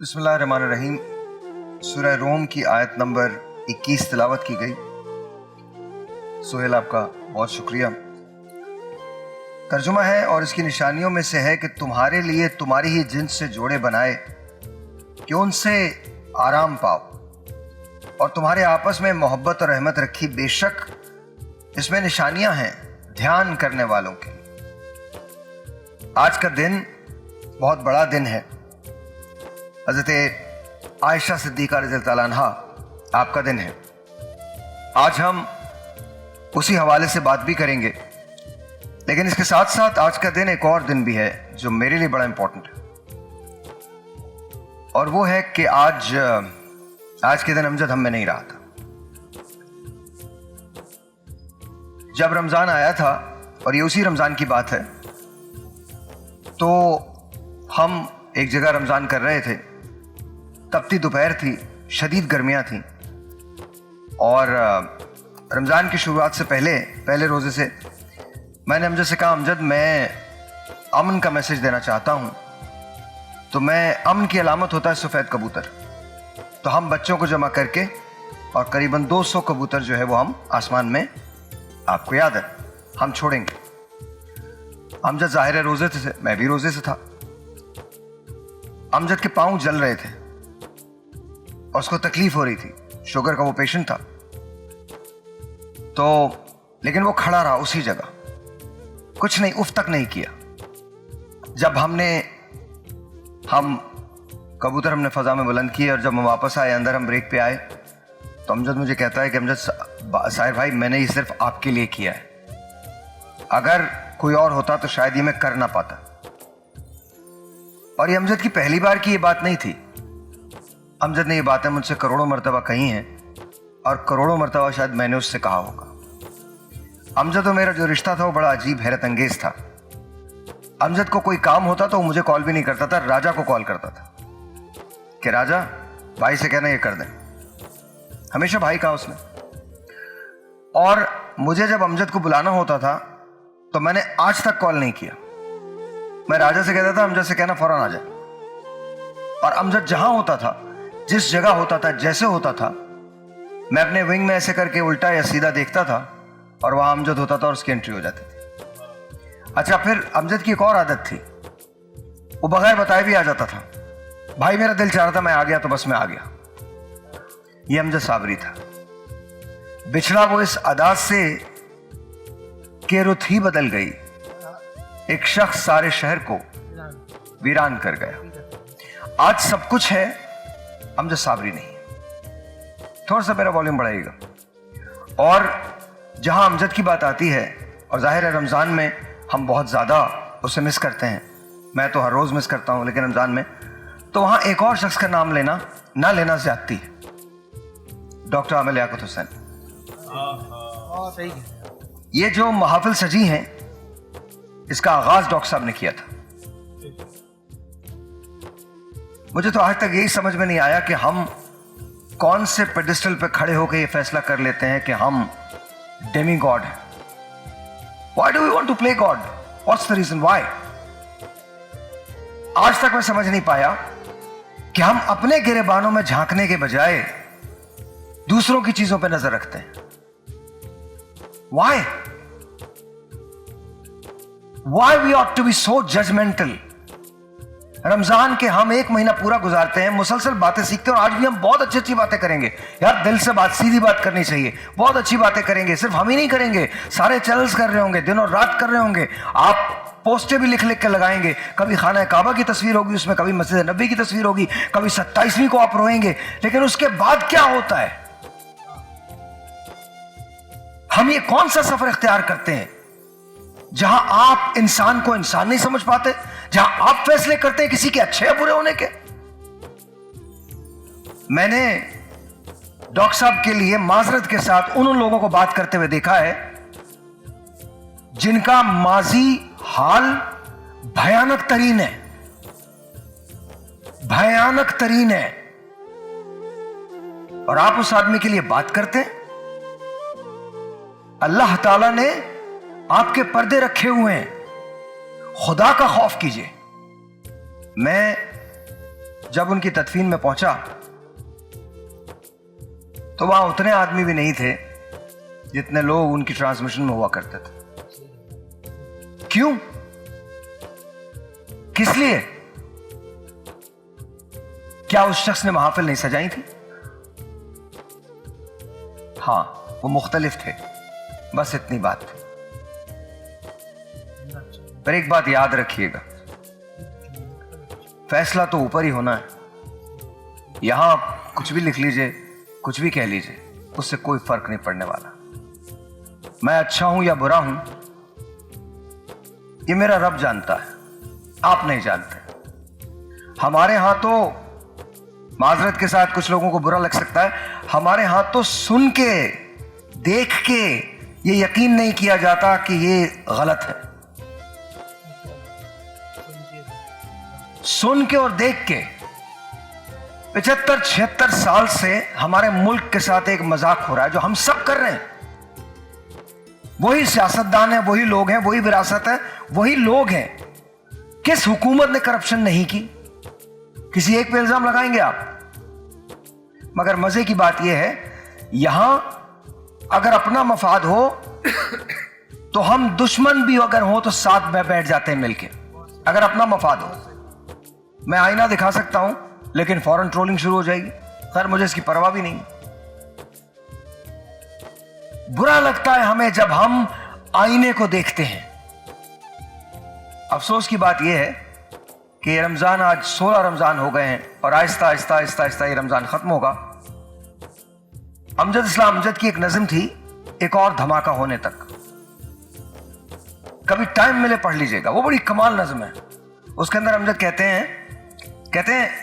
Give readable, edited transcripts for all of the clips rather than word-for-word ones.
बिस्मिल्लाहिर्रहमानिर्रहीम। सूरह रोम की आयत नंबर 21 तिलावत की गई। सोहेल आपका बहुत शुक्रिया। तर्जुमा है और इसकी निशानियों में से है कि तुम्हारे लिए तुम्हारी ही जिन्स से जोड़े बनाए कि उनसे आराम पाओ और तुम्हारे आपस में मोहब्बत और रहमत रखी। बेशक इसमें निशानियां हैं ध्यान करने वालों की। आज का दिन बहुत बड़ा दिन है। हज़रत आयशा सिद्दीक़ा रज़ियल्लाहु अन्हा आपका दिन है। आज हम उसी हवाले से बात भी करेंगे, लेकिन इसके साथ साथ आज का दिन एक और दिन भी है जो मेरे लिए बड़ा इंपॉर्टेंट है, और वो है कि आज के दिन अमजद हम में नहीं रहा था। जब रमज़ान आया था, और ये उसी रमज़ान की बात है, तो हम एक जगह रमज़ान कर रहे थे। तपती दोपहर थी, शदीद गर्मियाँ थीं, और रमज़ान की शुरुआत से पहले रोज़े से मैंने अमजद से कहा, अमजद मैं अमन का मैसेज देना चाहता हूँ। तो मैं अमन की अलामत होता है सफ़ेद कबूतर। तो हम बच्चों को जमा करके और करीबन 200 कबूतर जो है वो हम आसमान में, आपको याद है, हम छोड़ेंगे। अमजद ज़ाहिर है रोज़े से, मैं भी रोज़े से था। अमजद के पाँव जल रहे थे और उसको तकलीफ हो रही थी, शुगर का वो पेशेंट था। तो लेकिन वो खड़ा रहा उसी जगह, कुछ नहीं, उफ तक नहीं किया। जब हम कबूतर हमने फ़ज़ा में बुलंद किए और जब हम वापस आए, अंदर हम ब्रेक पे आए, तो अमजद मुझे कहता है कि अमजद साहिर भाई, मैंने ये सिर्फ आपके लिए किया है, अगर कोई और होता तो शायद ये मैं कर ना पाता। और ये अमजद की पहली बार की ये बात नहीं थी। अमजद ने ये बातें मुझसे करोड़ों मरतबा कही हैं, और करोड़ों मरतबा शायद मैंने उससे कहा होगा। अमजद और मेरा जो रिश्ता था वो बड़ा अजीब, हैरत अंगेज था। अमजद को कोई काम होता तो वो मुझे कॉल भी नहीं करता था, राजा को कॉल करता था कि राजा भाई से कहना ये कर दें। हमेशा भाई कहा उसने। और मुझे जब अमजद को बुलाना होता था तो मैंने आज तक कॉल नहीं किया। मैं राजा से कहता था अमजद से कहना फौरन आ जाए। और अमजद जहां होता था, जिस जगह होता था, जैसे होता था, मैं अपने विंग में ऐसे करके उल्टा या सीधा देखता था और वहां अमजद होता था और उसकी एंट्री हो जाती थी। अच्छा, फिर अमजद की एक और आदत थी, वो बगैर बताए भी आ जाता था। भाई मेरा दिल चाह रहा था मैं आ गया तो बस मैं आ गया। ये अमजद साबरी था। बिछड़ा वो इस अदा से कि रुत ही बदल गई, एक शख्स सारे शहर को वीरान कर गया। आज सब कुछ है, अमजद साबरी नहीं। थोड़ा सा मेरा वॉल्यूम बढ़ाइएगा। और जहां अमजद की बात आती है, और जाहिर है रमजान में हम बहुत ज्यादा उसे मिस करते हैं, मैं तो हर रोज मिस करता हूं, लेकिन रमजान में तो वहां एक और शख्स का नाम लेना ना लेना ज्यादती है, डॉक्टर आमिर लियाकत हुसैन। ये जो महाफिल सजी हैं, इसका आगाज डॉक्टर साहब ने किया था। मुझे तो आज तक यही समझ में नहीं आया कि हम कौन से पेडिस्टल पे खड़े होकर ये फैसला कर लेते हैं कि हम डेमी गॉड हैं। Why do we want to play God? What's the reason why? आज तक मैं समझ नहीं पाया कि हम अपने गिरेबानों में झांकने के बजाय दूसरों की चीजों पे नजर रखते हैं। Why? Why we ought to be so judgmental? Ramzan के हम एक महीना पूरा गुजारते हैं, मुसलसल बातें सीखते हैं, और आज भी हम बहुत अच्छी अच्छी बातें करेंगे। यार दिल से बात, सीधी बात करनी चाहिए। बहुत अच्छी बातें करेंगे, सिर्फ हम ही नहीं करेंगे, सारे चैनल्स कर रहे होंगे, दिन और रात कर रहे होंगे। आप पोस्टें भी लिख लिख के लगाएंगे, कभी खाना काबा की तस्वीर होगी उसमें, कभी मस्जिद नबी की तस्वीर होगी, कभी 27वीं को आप रोएंगे। लेकिन उसके बाद क्या होता है? हम ये कौन सा सफर इख्तियार करते हैं जहां आप इंसान को इंसान नहीं समझ पाते, जहां आप फैसले करते हैं किसी के अच्छे या बुरे होने के। मैंने डॉक्टर साहब के लिए माजरत के साथ उन लोगों को बात करते हुए देखा है जिनका माजी हाल भयानक तरीन है, भयानक तरीन है, और आप उस आदमी के लिए बात करते हैं। अल्लाह ताला ने आपके पर्दे रखे हुए हैं, खुदा का खौफ कीजिए। मैं जब उनकी तदफीन में पहुंचा तो वहां उतने आदमी भी नहीं थे जितने लोग उनकी ट्रांसमिशन में हुआ करते थे। क्यों? किस लिए? क्या उस शख्स ने महफिल नहीं सजाई थी? हां, वो मुख्तलिफ थे, बस इतनी बात थी। पर एक बात याद रखिएगा, फैसला तो ऊपर ही होना है। यहां आप कुछ भी लिख लीजिए, कुछ भी कह लीजिए, उससे कोई फर्क नहीं पड़ने वाला। मैं अच्छा हूं या बुरा हूं, ये मेरा रब जानता है, आप नहीं जानते। हमारे यहां तो माजरत के साथ कुछ लोगों को बुरा लग सकता है, हमारे यहां तो सुन के, देख के ये यकीन नहीं किया जाता कि ये गलत है। सुन के और देख के 75-76 साल से हमारे मुल्क के साथ एक मजाक हो रहा है जो हम सब कर रहे हैं। वही सियासतदान है, वही लोग हैं, वही विरासत है, वही लोग हैं। किस हुकूमत ने करप्शन नहीं की? किसी एक पे इल्जाम लगाएंगे आप? मगर मजे की बात यह है, यहां अगर अपना मफाद हो तो हम दुश्मन भी अगर हो तो साथ में बैठ जाते हैं मिलके, अगर अपना मफाद हो। मैं आईना दिखा सकता हूं लेकिन फौरन ट्रोलिंग शुरू हो जाएगी। खैर, मुझे इसकी परवाह भी नहीं। बुरा लगता है हमें जब हम आईने को देखते हैं। अफसोस की बात यह है कि रमजान, आज 16 रमजान हो गए हैं और आहिस्ता आहिस्ता आहिस्ता आहिस्ता ये रमजान खत्म होगा। अमजद इस्लाम अमजद की एक नज़म थी, एक और धमाका होने तक। कभी टाइम मिले पढ़ लीजिएगा, वो बड़ी कमाल नज़म है। उसके अंदर अमजद कहते हैं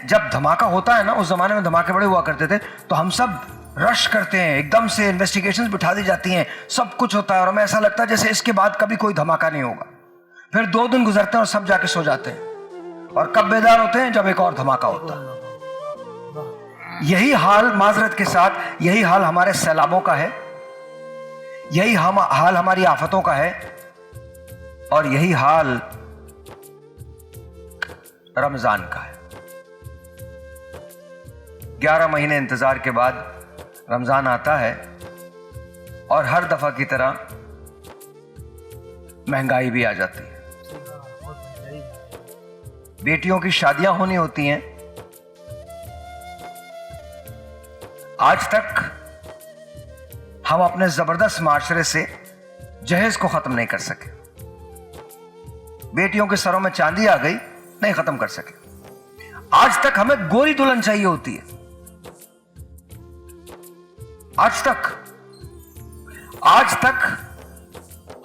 जब धमाका होता है ना, उस जमाने में धमाके बड़े हुआ करते थे, तो हम सब रश करते हैं, एकदम से इन्वेस्टिगेशंस बिठा दी जाती हैं, सब कुछ होता है और हमें ऐसा लगता है जैसे इसके बाद कभी कोई धमाका नहीं होगा। फिर 2 दिन गुजरते हैं और सब जाके सो जाते हैं, और कब बेदार होते हैं? जब एक और धमाका होता है। यही हाल माजरत के साथ, यही हाल हमारे सैलाबों का है, यही हाल हमारी आफतों का है, और यही हाल रमजान का है। 11 महीने इंतजार के बाद रमजान आता है और हर दफा की तरह महंगाई भी आ जाती है। बेटियों की शादियां होनी होती हैं। आज तक हम अपने जबरदस्त माशरे से जहेज को खत्म नहीं कर सके। बेटियों के सरों में चांदी आ गई, नहीं खत्म कर सके। आज तक हमें गोरी दुल्हन चाहिए होती है। आज तक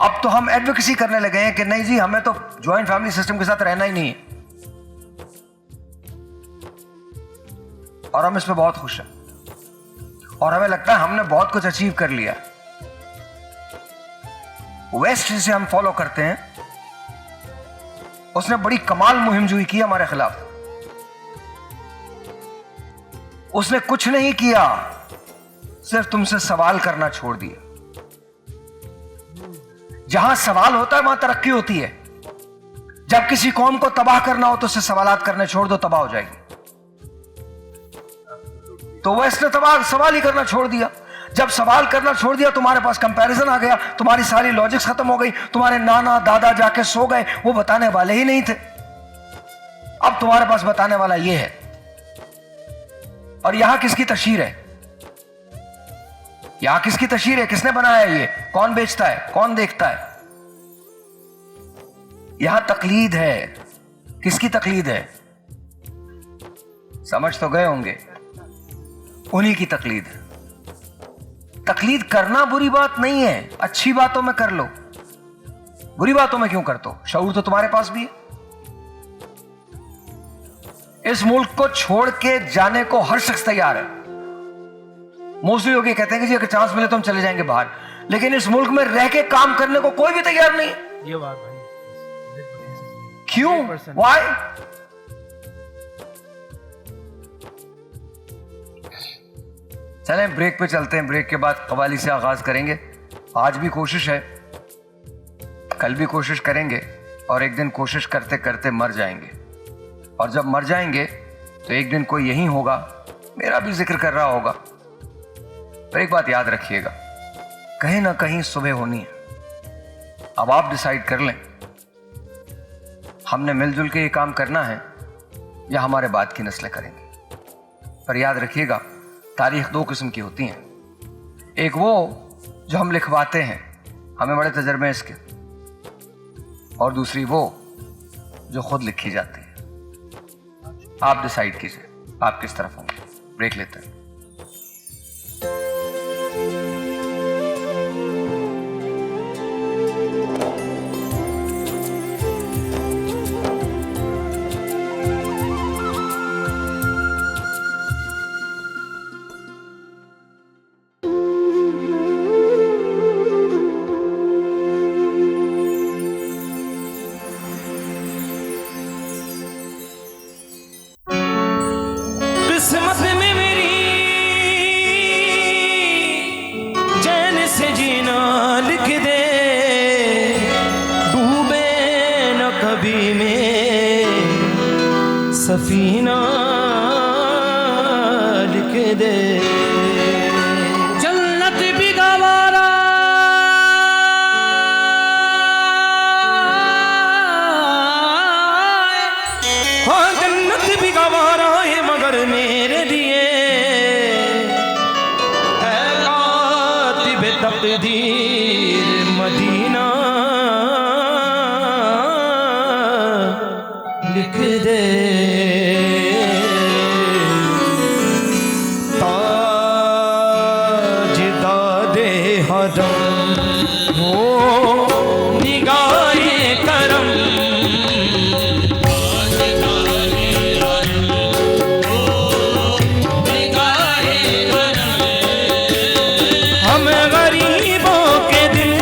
अब तो हम एडवोकेसी करने लगे हैं कि नहीं जी, हमें तो ज्वाइंट फैमिली सिस्टम के साथ रहना ही नहीं है, और हम इसमें बहुत खुश हैं और हमें लगता है हमने बहुत कुछ अचीव कर लिया। वेस्ट जिसे हम फॉलो करते हैं, उसने बड़ी कमाल मुहिमजोई की हमारे खिलाफ। उसने कुछ नहीं किया, सिर्फ तुमसे सवाल करना छोड़ दिया। जहां सवाल होता है वहां तरक्की होती है। जब किसी कौम को तबाह करना हो तो उससे सवालात करने छोड़ दो, तबाह हो जाएगी। तो वेस्ट ने सवाल ही करना छोड़ दिया। जब सवाल करना छोड़ दिया, तुम्हारे पास कंपैरिजन आ गया, तुम्हारी सारी लॉजिक्स खत्म हो गई। तुम्हारे नाना दादा जाके सो गए, वो बताने वाले ही नहीं थे। अब तुम्हारे पास बताने वाला ये है। और यहां किसकी तशहीर है? यहां किसकी तशहीर है? किसने बनाया ये? कौन बेचता है? कौन देखता है? यहां तकलीद है। किसकी तकलीद है? समझ तो गए होंगे, उन्हीं की तकलीद है। तकलीद करना बुरी बात नहीं है, अच्छी बातों में कर लो। बुरी बातों में क्यों करते हो? शऊर तो तुम्हारे पास भी है। इस मुल्क को छोड़ के जाने को हर शख्स तैयार है। मोस्टली लोग ये कहते हैं कि जी अगर चांस मिले तो हम चले जाएंगे बाहर, लेकिन इस मुल्क में रह के काम करने को कोई भी तैयार नहीं। ये बात भाई क्यों? व्हाई? चलें ब्रेक पे चलते हैं। ब्रेक के बाद कवाली से आगाज करेंगे। आज भी कोशिश है, कल भी कोशिश करेंगे, और एक दिन कोशिश करते करते मर जाएंगे। और जब मर जाएंगे तो एक दिन कोई यही होगा, मेरा भी जिक्र कर रहा होगा। पर एक बात याद रखिएगा, कहीं ना कहीं सुबह होनी है। अब आप डिसाइड कर लें, हमने मिलजुल के ये काम करना है या हमारे बाद की नस्लें करेंगी। पर याद रखिएगा, तारीख दो किस्म की होती हैं। एक वो जो हम लिखवाते हैं, हमें बड़े तजर्बे इसके, और दूसरी वो जो खुद लिखी जाती है। आप डिसाइड कीजिए आप किस तरफ होंगे। ब्रेक लेते हैं। किस्मत में मेरी चैन से जीना लिख दे, डूबे न कभी में सफीना लिख दे। जन्नत भी गवारा हाँ, जन्नत भी गवारा है मगर मेरे लिए है कातिब तकदीर मदीना लिख दे। ताजदारे हरम हो निगाहे करम, हम गरीबों के दिल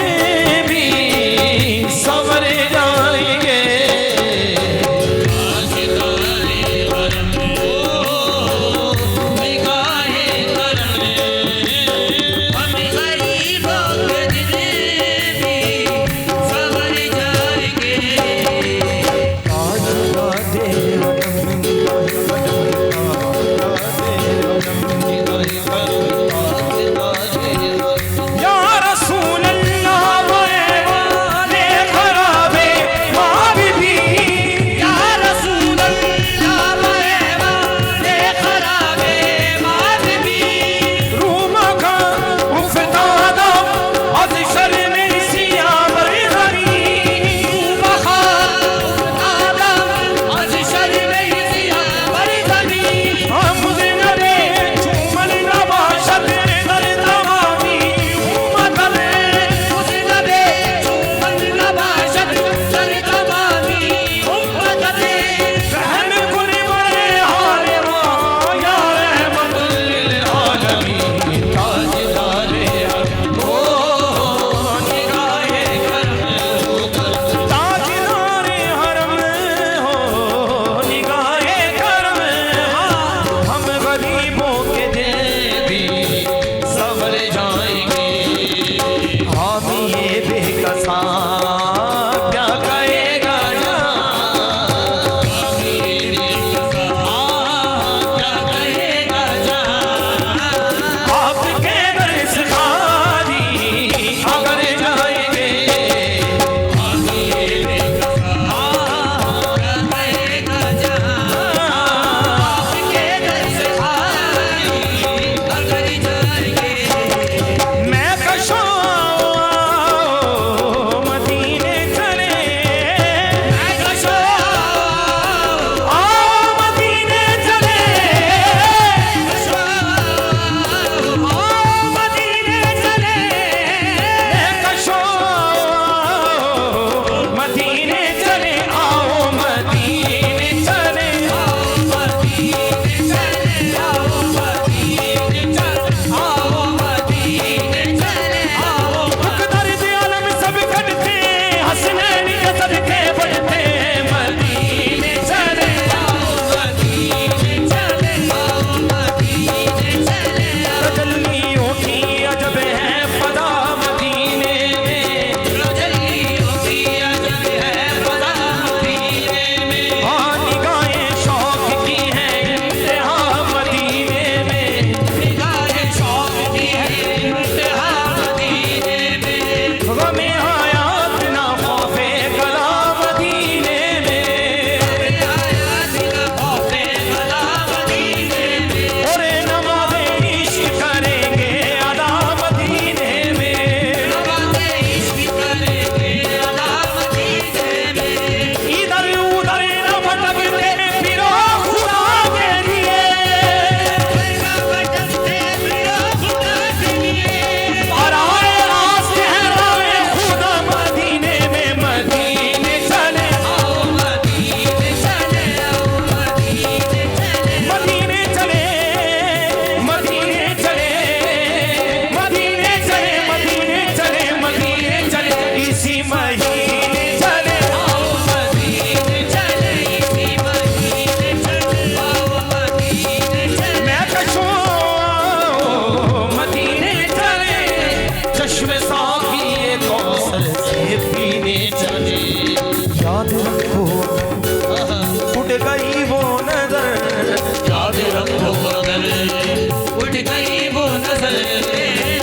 उठ गई वो नजर,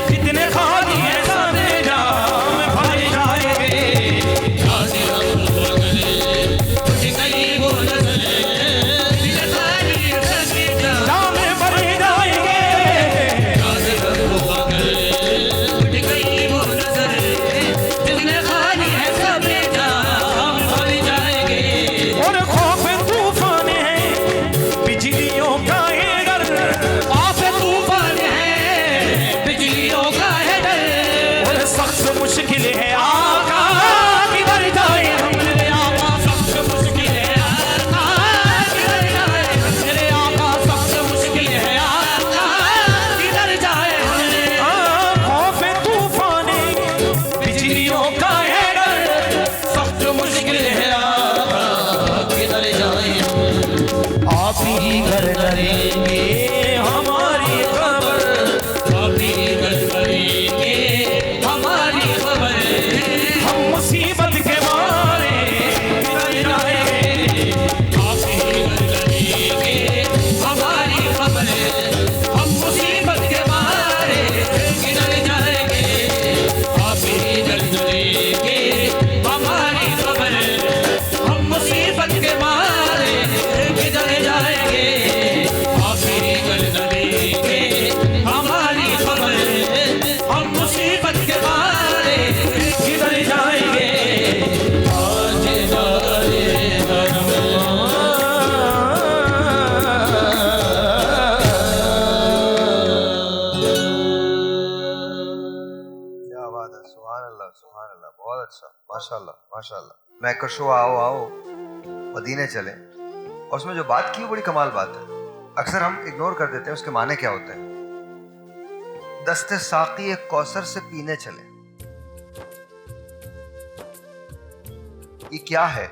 कितने खाली है सामने जाम भर जाएंगे। उठ गई वो नजर, दिल खाली सामने जाम भर जाएंगे। उठ गई वो नजर, दिल खाली है सामने जाम भर जाएंगे। और खौफ तूफान है बिजलियों का ये डर, आप तूफान है बिजलियों का है डर, और सख्त मुश्किल है आका किधर जाए हम। मेरे आका सख्त मुश्किल है आका किधर जाए, मेरे आका सख्त मुश्किल है आका किधर जाए हमने। खौफ तूफान है बिजलियों का ये डर, सख्त मुश्किल है आका किधर जाए, आप ही घर करेंगे हमारी खबर। आप ही कर करेंगे हमारी खबर, हम मुसीबत के मारे किधर जाएंगे। आप ही कर करेंगे हमारी खबर, हम मुसीबत के मारे किधर जाएंगे। आप ही कर करेंगे हमारी खबर, हम मुसीबत के मारे किधर जाएंगे। आप ही कर करेंगे हमारी खबर, हम मुसीबत के मारे किधर जाएंगे। आज जाए क्या बात है, सुभान अल्लाह सुभान अल्लाह, बहुत अच्छा, माशाल्लाह माशाल्लाह। मैं कशो आओ आओ मदीने चले, और उसमें जो बात की वो बड़ी कमाल बात है, अक्सर हम इग्नोर कर देते हैं उसके माने क्या होते हैं। दस्ते साकी एक कौसर से पीने चले, ये क्या है?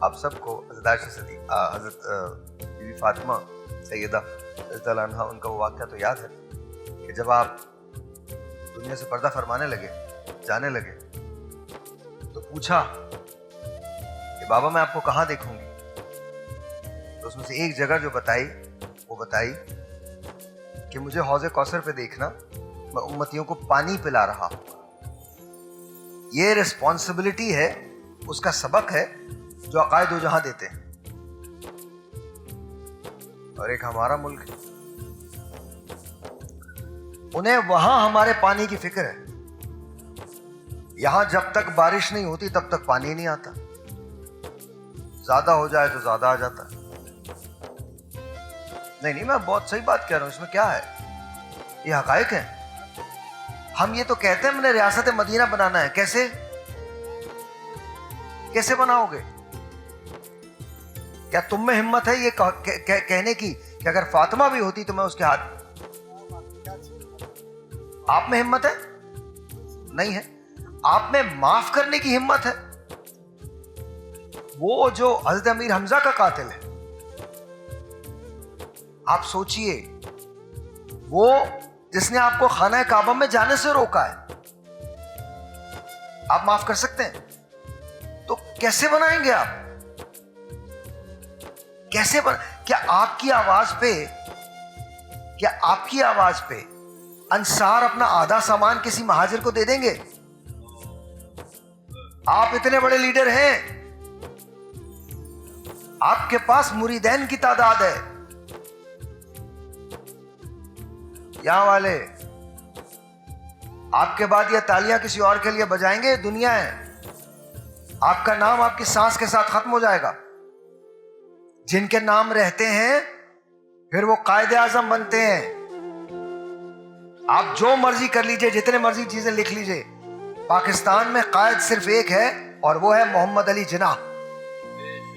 आप सबको हजरत बीबी फातिमा सैयदा रज़ियल्लाहु अन्हा, उनका वो वाक़या तो याद है कि जब आप दुनिया से पर्दा फरमाने लगे, जाने लगे, तो पूछा कि बाबा मैं आपको कहाँ देखूंगी? तो उसमें से एक जगह जो बताई वो बताई कि मुझे हौज़े कौसर पे देखना, मैं उम्मतियों को पानी पिला रहा हूं। ये रिस्पॉन्सिबिलिटी है, उसका सबक है जो अकायद दो जहां देते हैं। और एक हमारा मुल्क है, उन्हें वहां हमारे पानी की फिक्र है। यहां जब तक बारिश नहीं होती तब तक पानी नहीं आता, ज्यादा हो जाए तो ज्यादा आ जाता है। नहीं मैं बहुत सही बात कह रहा हूं, इसमें क्या है, ये हकायक है। हम ये तो कहते हैं मैंने रियासत मदीना बनाना है, कैसे कैसे बनाओगे? क्या तुम में हिम्मत है ये कहने की कि अगर फातिमा भी होती तो मैं उसके हाथ? आप में हिम्मत है? नहीं है। आप में माफ करने की हिम्मत है? वो जो हज़रत अमीर हमजा का कातिल है, आप सोचिए, वो जिसने आपको खाना काबा में जाने से रोका है, आप माफ कर सकते हैं? तो कैसे बनाएंगे आप? कैसे क्या आपकी आवाज पे अंसार अपना आधा सामान किसी महाजिर को दे देंगे? आप इतने बड़े लीडर हैं, आपके पास मुरीदैन की तादाद है। यहां वाले आपके बाद ये तालियां किसी और के लिए बजाएंगे? दुनिया है, आपका नाम आपकी सांस के साथ खत्म हो जाएगा। जिनके नाम रहते हैं फिर वो कायदे आजम बनते हैं। आप जो मर्जी कर लीजिए, जितने मर्जी चीजें लिख लीजिए, पाकिस्तान में कायद सिर्फ एक है और वो है मोहम्मद अली जिन्ना।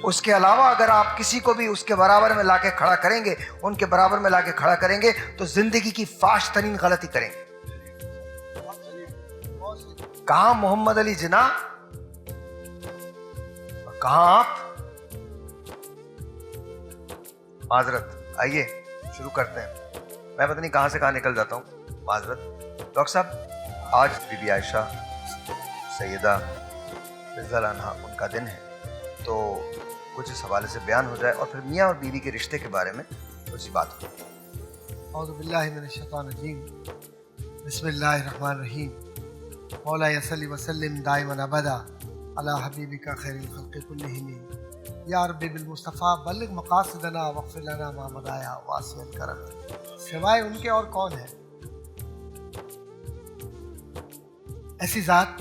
उसके अलावा अगर आप किसी को भी उसके बराबर में लाके खड़ा करेंगे, उनके बराबर में लाके खड़ा करेंगे, तो जिंदगी की फाश तरीन गलती करेंगे। कहां मोहम्मद अली जिन्ना, कहां आप? माजरत, आइए शुरू करते हैं। मैं पता नहीं कहां से कहां निकल जाता हूं, माजरत। डॉक्टर साहब, आज बीबी आयशा सैयदा रज़ियल्लाहु अन्हा उनका दिन है, तो कुछ इस हवाले से बयान हो जाए और फिर मियाँ और बीवी के रिश्ते के बारे में कुछ बात हो। औज़ु बिल्लाहि मिनश शैतानिर रजीम, बिस्मिल्लाहिर रहमानिर रहीम। मौला सल्लि व सल्लिम दाइमन अबदा अला हबीबिका खैरिल खल्क़ि कुल्लिहिम या रब्बी बिल मुस्तफ़ा बल्लिग मक़ासिदना वग़फ़िर लना मा मदाया वासिअल करम। सिवाय उनके और कौन है? ऐसी ज़ात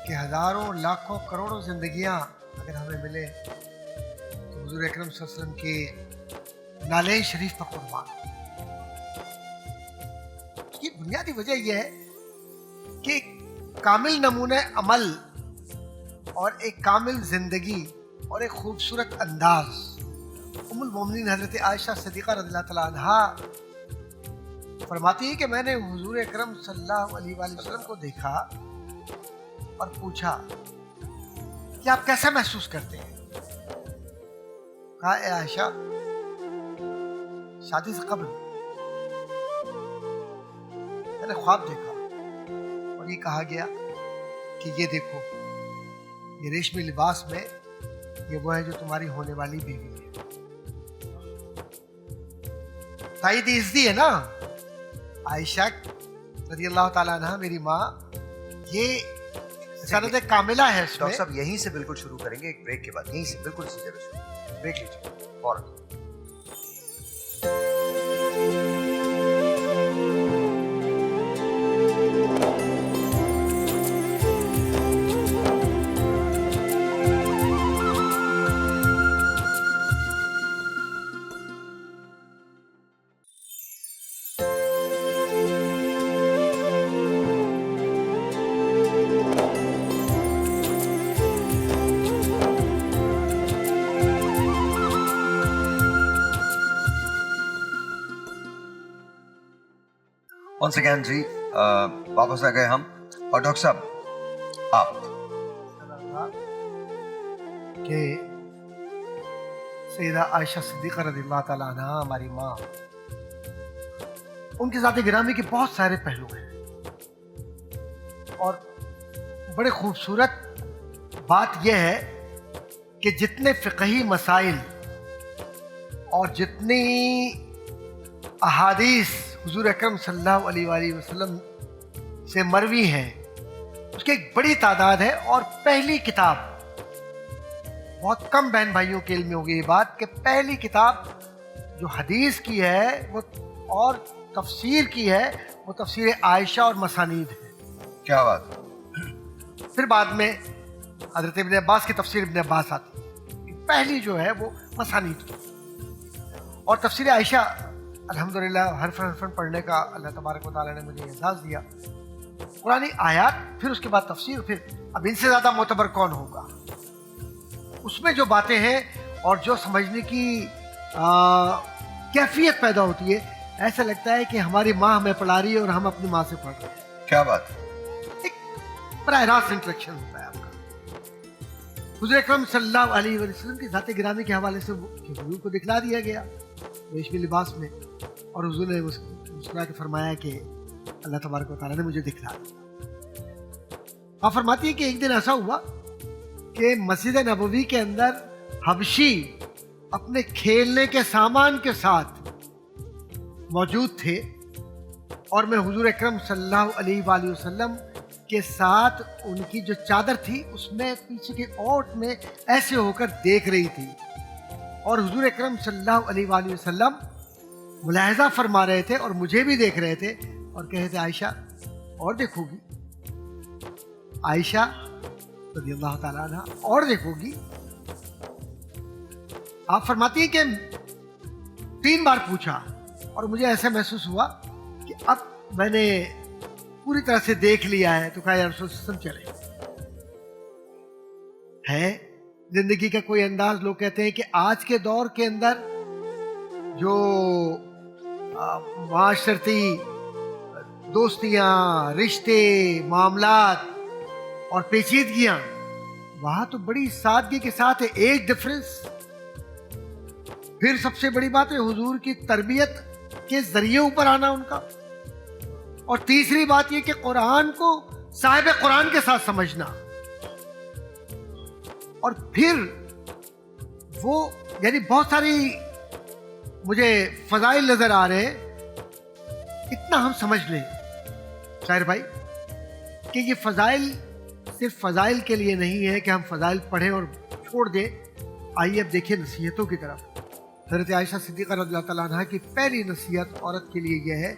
कि हज़ारों लाखों करोड़ों ज़िंदगियाँ अगर हमें मिले तो हुज़ूर अकरम सल्लल्लाहु अलैहि वसल्लम के नाले शरीफ पर कुर्बान। ये बुनियादी वजह यह है कि कामिल नमूने अमल और एक कामिल जिंदगी और एक खूबसूरत अंदाज। उम्मुल मोमिनीन हज़रत आयशा सिद्दीक़ा रज़ियल्लाहु तआला अन्हा फरमाती है कि मैंने हुज़ूर अकरम सल्लल्लाहु अलैहि वसल्लम को देखा और पूछा कि आप कैसा महसूस करते हैं? कहा, ए आयशा, शादी से कब्ल मैंने ख्वाब देखा और ये कहा गया कि ये देखो, ये रेशमी लिबास में ये वो है जो तुम्हारी होने वाली बीवी है। ताईद इज़्ज़ी है ना आयशा रज़ियल्लाहु ताला अन्हा, मेरी माँ, ये सनद कामिला है इसमें। डॉक्टर साहब यहीं से बिल्कुल शुरू करेंगे, एक ब्रेक के बाद, यहीं से बिल्कुल इसी जगह शुरू। ब्रेक लीजिए फौरन। once again जी वापस आ गए हम। और डॉक्टर साहब आप कि सैयदा आयशा सिद्दीक़ा रज़ियल्लाहु ताला अन्हा हमारी माँ, उनकी ज़ात-ए गिरामी के बहुत सारे पहलू हैं और बड़े खूबसूरत बात यह है कि जितने फ़िक़ही मसाइल और जितनी अहादीस हुज़ूर अकरम सल्लल्लाहु अलैहि वसल्लम से मरवी हैं, उसकी एक बड़ी तादाद है। और पहली किताब, बहुत कम बहन भाइयों के इल्म में होगी ये बात, कि पहली किताब जो हदीस की है वो और तफसीर की है, वो तफसीर आयशा और मसानीद है। क्या बात। फिर बाद में हज़रत इब्न अब्बास की तफसीर इब्न अब्बास आती है। पहली जो है वो मसानीद की। और तफसीर आयशा अल्हम्दुलिल्लाह हरफन हरफन पढ़ने का अल्लाह तबारक व तआला ने मुझे एहसास दिया। कुरानी आयत, फिर उसके बाद तफसीर, फिर अब इनसे ज़्यादा मोतबर कौन होगा। उसमें जो बातें हैं और जो समझने की कैफियत पैदा होती है, ऐसा लगता है कि हमारी माँ हमें पढ़ा रही है और हम अपनी माँ से पढ़ रहे हैं। क्या बात। एक बराह रास्त इंटरेक्शन होता है आपका। हुज़ूर अकरम सल्लल्लाहु अलैहि वसल्लम की ज़ात-ए गिरामी के हवाले से हुज़ूर को दिखला दिया गया रेशमी लिबास में, और हुज़ूर ने मुस्कुरा के फरमाया कि अल्लाह तबारक व तआला ने मुझे दिखला दिया। आप फरमाती है कि एक दिन ऐसा हुआ कि मस्जिद नबवी के अंदर हबशी अपने खेलने के सामान के साथ मौजूद थे और मैं हुज़ूर अकरम सल्लल्लाहु अलैहि वसल्लम के साथ उनकी जो चादर थी उसमें पीछे के ओट में ऐसे होकर देख रही थी। और हुज़ूर अकरम सल्लल्लाहु अलैहि वसल्लम मुलाहिज़ा फरमा रहे थे और मुझे भी देख रहे थे और कह रहे थे, आयशा और देखोगी, आयशा रज़ियल्लाहु ताला अन्हा और देखोगी। आप फरमाती हैं कि 3 बार पूछा और मुझे ऐसा महसूस हुआ कि अब मैंने पूरी तरह से देख लिया है। तो कहा, या रसूल सल्लल्लाहु अलैहि वसल्लम, चले है जिंदगी का कोई अंदाज। लोग कहते हैं कि आज के दौर के अंदर जो माशरती दोस्तियाँ, रिश्ते, मामलात और पेचीदगियाँ, वहाँ तो बड़ी सादगी के साथ है। एक डिफरेंस, फिर सबसे बड़ी बात है हुजूर की तरबियत के जरिए ऊपर आना उनका, और तीसरी बात यह कि कुरान को साहिब कुरान के साथ समझना। और फिर वो यानी बहुत सारी मुझे फजाइल नजर आ रहे हैं। इतना हम समझ लें शायर भाई कि ये फजाइल सिर्फ फजाइल के लिए नहीं है कि हम फजाइल पढ़ें और छोड़ दें। आइए अब देखिए नसीहतों की तरफ। हज़रत आयशा सिद्दीक़ा रज़ियल्लाहु तआला अन्हा की पहली नसीहत औरत के लिए यह है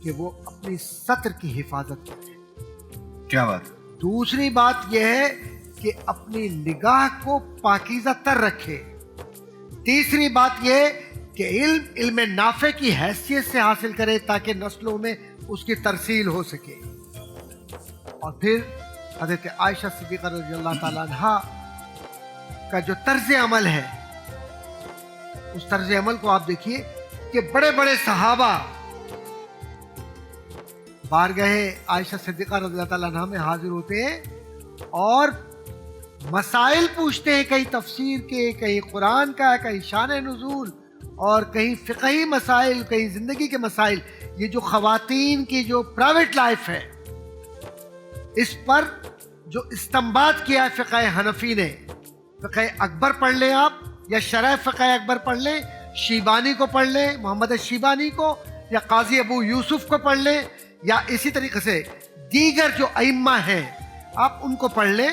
कि वो अपनी सत्र की हिफाजत करे। क्या बात। दूसरी बात यह है कि अपनी निगाह को पाकीज़ा तर रखे। तीसरी बात यह कि इल्म नाफे की हैसियत से हासिल करे ताकि नस्लों में उसकी तरसील हो सके। और फिर हज़रत आयशा सिद्दीक़ा रज़ियल्लाहु तआला अन्हा का जो तर्ज अमल है, उस तर्ज अमल को आप देखिए कि बड़े बड़े सहाबा बारगाहे आयशा सिद्दीक़ा रज़ियल्लाहु तआला अन्हा में हाजिर होते हैं और मसाइल पूछते हैं, कहीं तफसीर के, कहीं कुरान का, कहीं शान नुज़ूल और कहीं फ़िक़ही मसाइल, कहीं ज़िंदगी के मसाइल। ये जो ख़वातीन की जो प्राइवेट लाइफ है, इस पर जो इस्तिंबात किया है फ़िक़ह हनफ़ी ने, फ़िक़ह अकबर पढ़ लें आप या शरह फ़िक़ह अकबर पढ़ लें, शीबानी को पढ़ लें, मोहम्मद शीबानी को, या काजी अबू यूसुफ को पढ़ लें, या इसी तरीके से दीगर जो अइम्मा हैं आप उनको पढ़ लें,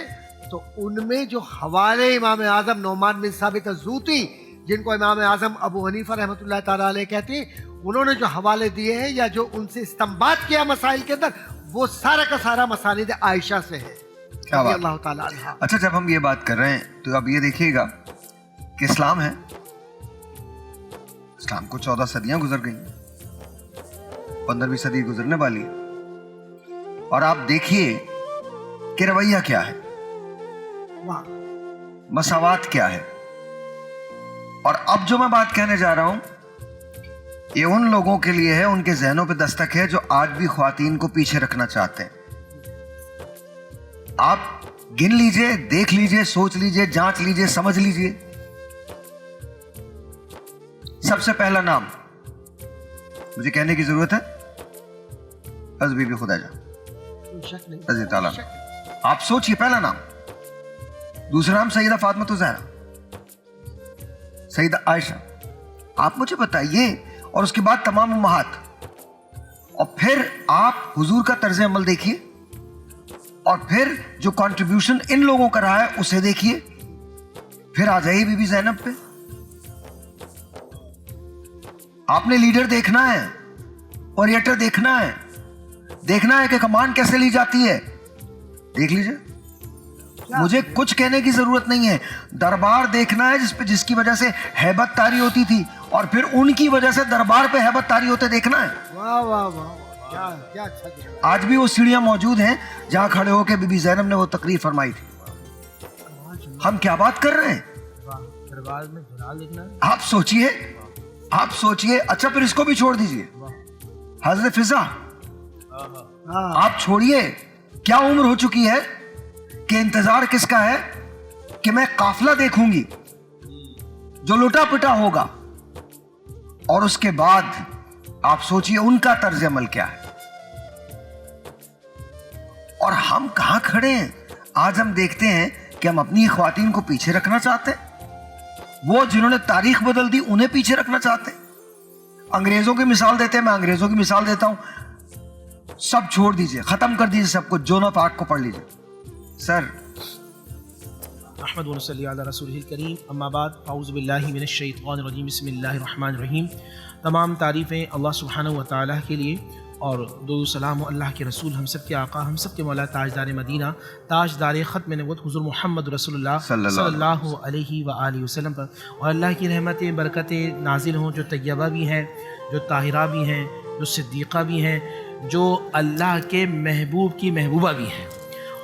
तो उनमें जो हवाले इमाम आज़म नौमान बिन साबित अज़्ज़ूती, जिनको इमाम आज़म अबू हनीफा रहमतुल्लाह ताला अलैह कहते हैं, उन्होंने जो हवाले दिए हैं या जो उनसे इस्तिंबात किया मसाइल के अंदर, वो सारा का सारा मसानिद आयशा से है। क्या बात। अल्लाह ताला अन्हा। अच्छा, जब हम ये बात कर रहे हैं तो अब ये देखिएगा कि इस्लाम है, इस्लाम को 14 सदियां गुजर गई, 15वीं सदी गुजरने वाली है, और आप देखिए कि रवैया क्या है, वाह, मसावात क्या है। और अब जो मैं बात कहने जा रहा हूं, ये उन लोगों के लिए है, उनके जहनों पे दस्तक है जो आज भी ख्वातीन को पीछे रखना चाहते हैं। आप गिन लीजिए, देख लीजिए, सोच लीजिए, जांच लीजिए, समझ लीजिए। सबसे पहला नाम मुझे कहने की जरूरत है, हज़रत बीबी खुदैजा कोई शक नहीं, रज़ी ताला। कोई शक नहीं। आप सोचिए, पहला नाम। दूसरा नाम सईदा फातिमा ज़हरा, सईदा आयशा। आप मुझे बताइए, और उसके बाद तमाम उम्महात, और फिर आप हुजूर का तर्ज अमल देखिए, और फिर जो कंट्रीब्यूशन इन लोगों का रहा है उसे देखिए, फिर आ जाइए बीबी ज़ैनब पे। आपने लीडर देखना है, ओरिएटर देखना है, देखना है कि कमान कैसे ली जाती है, देख लीजिए। मुझे कुछ कहने की जरूरत नहीं है। दरबार देखना है जिसकी वजह से हैबत तारी होती थी, और फिर उनकी वजह से दरबार पे हैबत तारी होते देखना है। वाह वाह वाह, क्या क्या अच्छा दिया। आज भी वो सीढ़ियां मौजूद हैं जहां खड़े होकर बीबी ज़ैनब ने वो तकरीर फरमाई थी। हम क्या बात कर रहे हैं? दरबार में धुराल लिखना है। आप सोचिए, आप सोचिए। अच्छा, फिर इसको भी छोड़ दीजिए, हज़रत फिजा हाँ, आप छोड़िए। क्या उम्र हो चुकी है कि इंतजार किसका है कि मैं काफिला देखूंगी जो लुटा पिटा होगा, और उसके बाद आप सोचिए उनका तर्ज अमल क्या है। और हम कहां खड़े हैं? आज हम देखते हैं कि हम अपनी ख्वातीन को पीछे रखना चाहते हैं, वो जिन्होंने तारीख बदल दी उन्हें पीछे रखना चाहते हैं। अंग्रेजों की मिसाल देते हैं, मैं अंग्रेजों की मिसाल देता हूं। सब छोड़ दीजिए, खत्म कर दीजिए सब कुछ, जोनो पाक को पढ़ लीजिए। सर अहमद व सल्ली अला रसूलिल करीम, अम्मा बाद, औज़ु बिल्लाहि मिनश शैतानिर रजीम, बिस्मिल्लाहिर रहमानिर रहीम। तमाम तारीफ़ें अल्लाह सुब्हानहु व तआला के लिए, और दुरूद सलाम अल्लाह के रसूल, हम सब के आका, हम सब के मौला, ताजदार मदीना, ताजदार ख़त्म नबुव्वत हुज़ूर मोहम्मद रसूलुल्लाह सल्लल्लाहु अलैहि व आलिहि वसल्लम पर, और अल्लाह की रहमतें बरकतें नाजिल हों, जो तैयबा भी हैं, जो ताहिरा भी हैं, जो सिद्दीक़ा भी हैं, जो अल्लाह के महबूब की महबूबा भी हैं,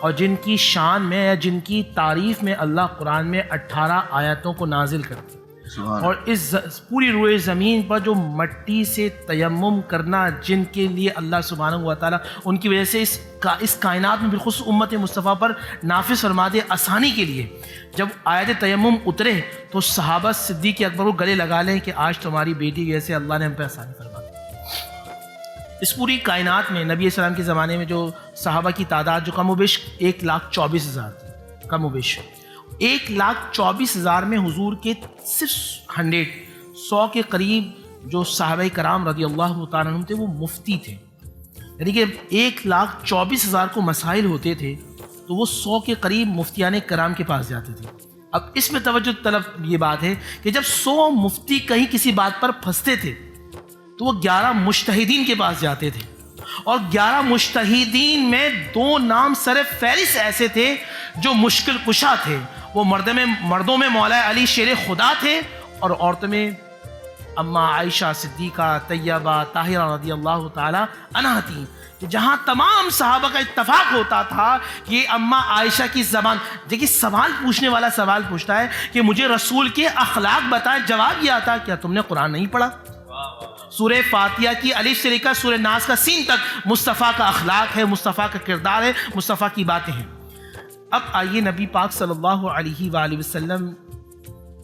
और जिनकी शान में या जिनकी तारीफ़ में अल्लाह कुरान में 18 आयतों को नाजिल करते हैं। और इस पूरी रूए ज़मीन पर जो मट्टी से तयम्मुम करना, जिनके लिए अल्लाह सुब्हानहु व तआला उनकी वजह से इस कायनात में बिल्खुसूस उम्मत मुस्तफ़ा पर नाफिज़ फरमा दे आसानी के लिए, जब आयत तयम्मुम उतरे तो सहाबा सिद्दीक़ अकबर को गले लगा लें कि आज तुम्हारी बेटी की वजह से अल्लाह ने हम पर आसानी फरमा दी। इस पूरी कायनात में नबी सलाम के ज़माने में जो सहाबा की तादाद जो कम-ओ-बेश 1,24,000 थी, कम-ओ-बेश, 1,24,000 में हुजूर के सिर्फ 100 के करीब जो साहबे कराम रज़ी अल्लाह तआला अन्हुम थे वो मुफ्ती थे, यानी कि 1,24,000 को मसाइल होते थे तो वो 100 के करीब मुफ्तियान कराम के पास जाते थे। अब इसमें तवज्जो तलब ये बात है कि जब 100 मुफ्ती कहीं किसी बात पर फंसते थे तो वो 11 मुज्तहिदीन के पास जाते थे, और 11 मुज्तहिदीन में 2 नाम सरे फहरिस्त ऐसे थे जो मुश्किल कुशा थे। वो मर्दों में मौला अली शेर खुदा थे और औरतों में अम्मा आयशा सिद्दीक़ा तैयबा ताहिरा रज़ी अल्लाह ताला अन्हा थी। जहाँ तमाम सहाबा का इत्तफाक होता था कि अम्मा आयशा की ज़बान, देखिए सवाल पूछने वाला सवाल पूछता है कि मुझे रसूल के अखलाक बताएं, जवाब ये आता क्या तुमने कुरान नहीं पढ़ा? सूरह फातिहा की अलिफ से लेकर सूरह नास का सीन तक मुस्तफ़ा का अखलाक है, मुस्तफ़ा का किरदार है, मुस्तफ़ा की बातें हैं। अब आइए नबी पाक सल्लल्लाहु अलैहि वसल्लम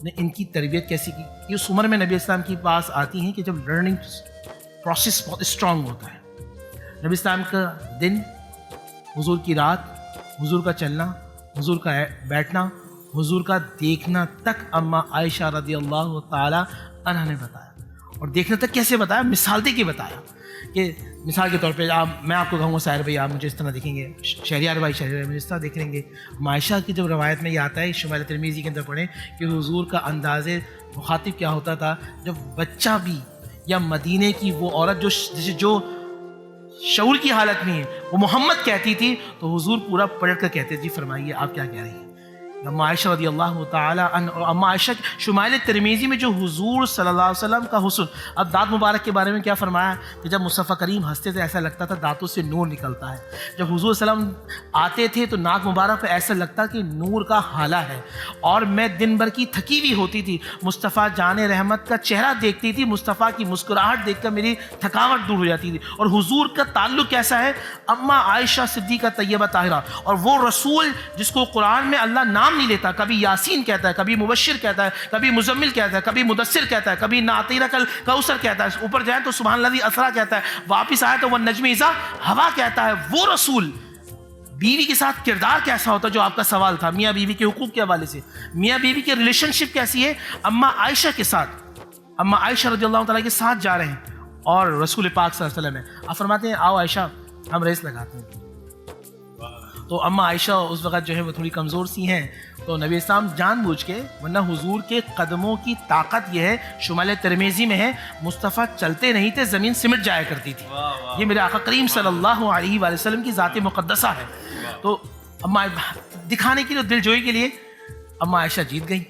ने इनकी तरबियत कैसी की। इस उम्र में नबी इस्लाम के पास आती हैं कि जब लर्निंग प्रोसेस बहुत स्ट्रांग होता है। नबी इस्लाम का दिन, हुजूर की रात, हुजूर का चलना, हुजूर का बैठना, हुजूर का देखना तक अम्मा आयशा रज़ी अल्लाह ताला अन्हा ने बताया। और देखने तक कैसे बताया? मिसाल दे के बताया कि मिसाल के तौर पे मैं आपको कहूँगा साहिर भाई आप मुझे इस तरह देखेंगे, शहरियार भाई मुझे इस तरह देख लेंगे। मायशा की जब रवायत में ये आता है शुमाइल तिरमिज़ी के अंदर पढ़ें कि हुजूर का अंदाज़े मुखातिब क्या होता था, जब बच्चा भी या मदीने की वो औरत जो शऊर की हालत में है वो मोहम्मद कहती थी तो हुजूर पूरा पलट कर कहते जी फरमाइए आप क्या कह रही हैं। अम्मा आयशा रज़ी अल्लाह ताला अन्हा, और अम्मा आयशा शुमाइल तिरमिज़ी में जो हुजूर सल्लल्लाहु अलैहि वसल्लम का हुस्न, अब दांत मुबारक के बारे में क्या फरमाया कि जब मुस्तफ़ा करीम हंसते थे ऐसा लगता था दांतों से नूर निकलता है। जब हुजूर सल्लम आते थे तो नाक मुबारक पे ऐसा लगता कि नूर का हाला है। और मैं दिन भर की थकी हुई होती थी, मुस्तफ़ा जाने रहमत का चेहरा देखती थी, मुस्तफ़ा की मुस्कुराहट देखकर मेरी थकावट दूर हो जाती थी। और हुजूर का ताल्लुक़ कैसा है? अम्मा आयशा सिद्दीक़ा तैयबा ताहिरा, और वो रसूल जिसको कुरान में अल्लाह नाम नहीं लेता, कभी यासीन कहता है, कभी मुबश्शिर कहता है, कभी मुजम्मिल कहता है, कभी मुदस्सिर कहता है, कभी नातीरा कल कौसर कहता है, ऊपर जाए तो सुभानल्लाज़ी असरा कहता है, वापस आए तो वन नज्मी इज़ा हवा कहता है। वो रसूल बीवी के साथ किरदार कैसा होता, जो आपका सवाल था मियाँ बीवी के हुकूक के हवाले से, मियाँ बीवी की रिलेशनशिप कैसी है अम्मा आयशा के साथ। अम्मा आयशा रज़ी अल्लाह ताला के साथ जा रहे हैं और रसूल पाक सल्लल्लाहु अलैहि वसल्लम आप फरमाते हैं आओ आयशा हम रेस लगाते हैं। तो अम्मा आयशा उस वक़्त जो है वो थोड़ी कमज़ोर सी हैं, तो नबी इस्लाम जानबूझ के, वरना हुजूर के कदमों की ताकत यह है, शुमाइल तिरमिज़ी में है, मुस्तफ़ा चलते नहीं थे ज़मीन सिमट जाया करती थी। ये मेरे आका करीम सल्लल्लाहु अलैहि वसल्लम की ज़ात मुक़द्दसा है। तो अम्मा दिखाने के लिए, दिलजोई के लिए अम्मा आयशा जीत गई।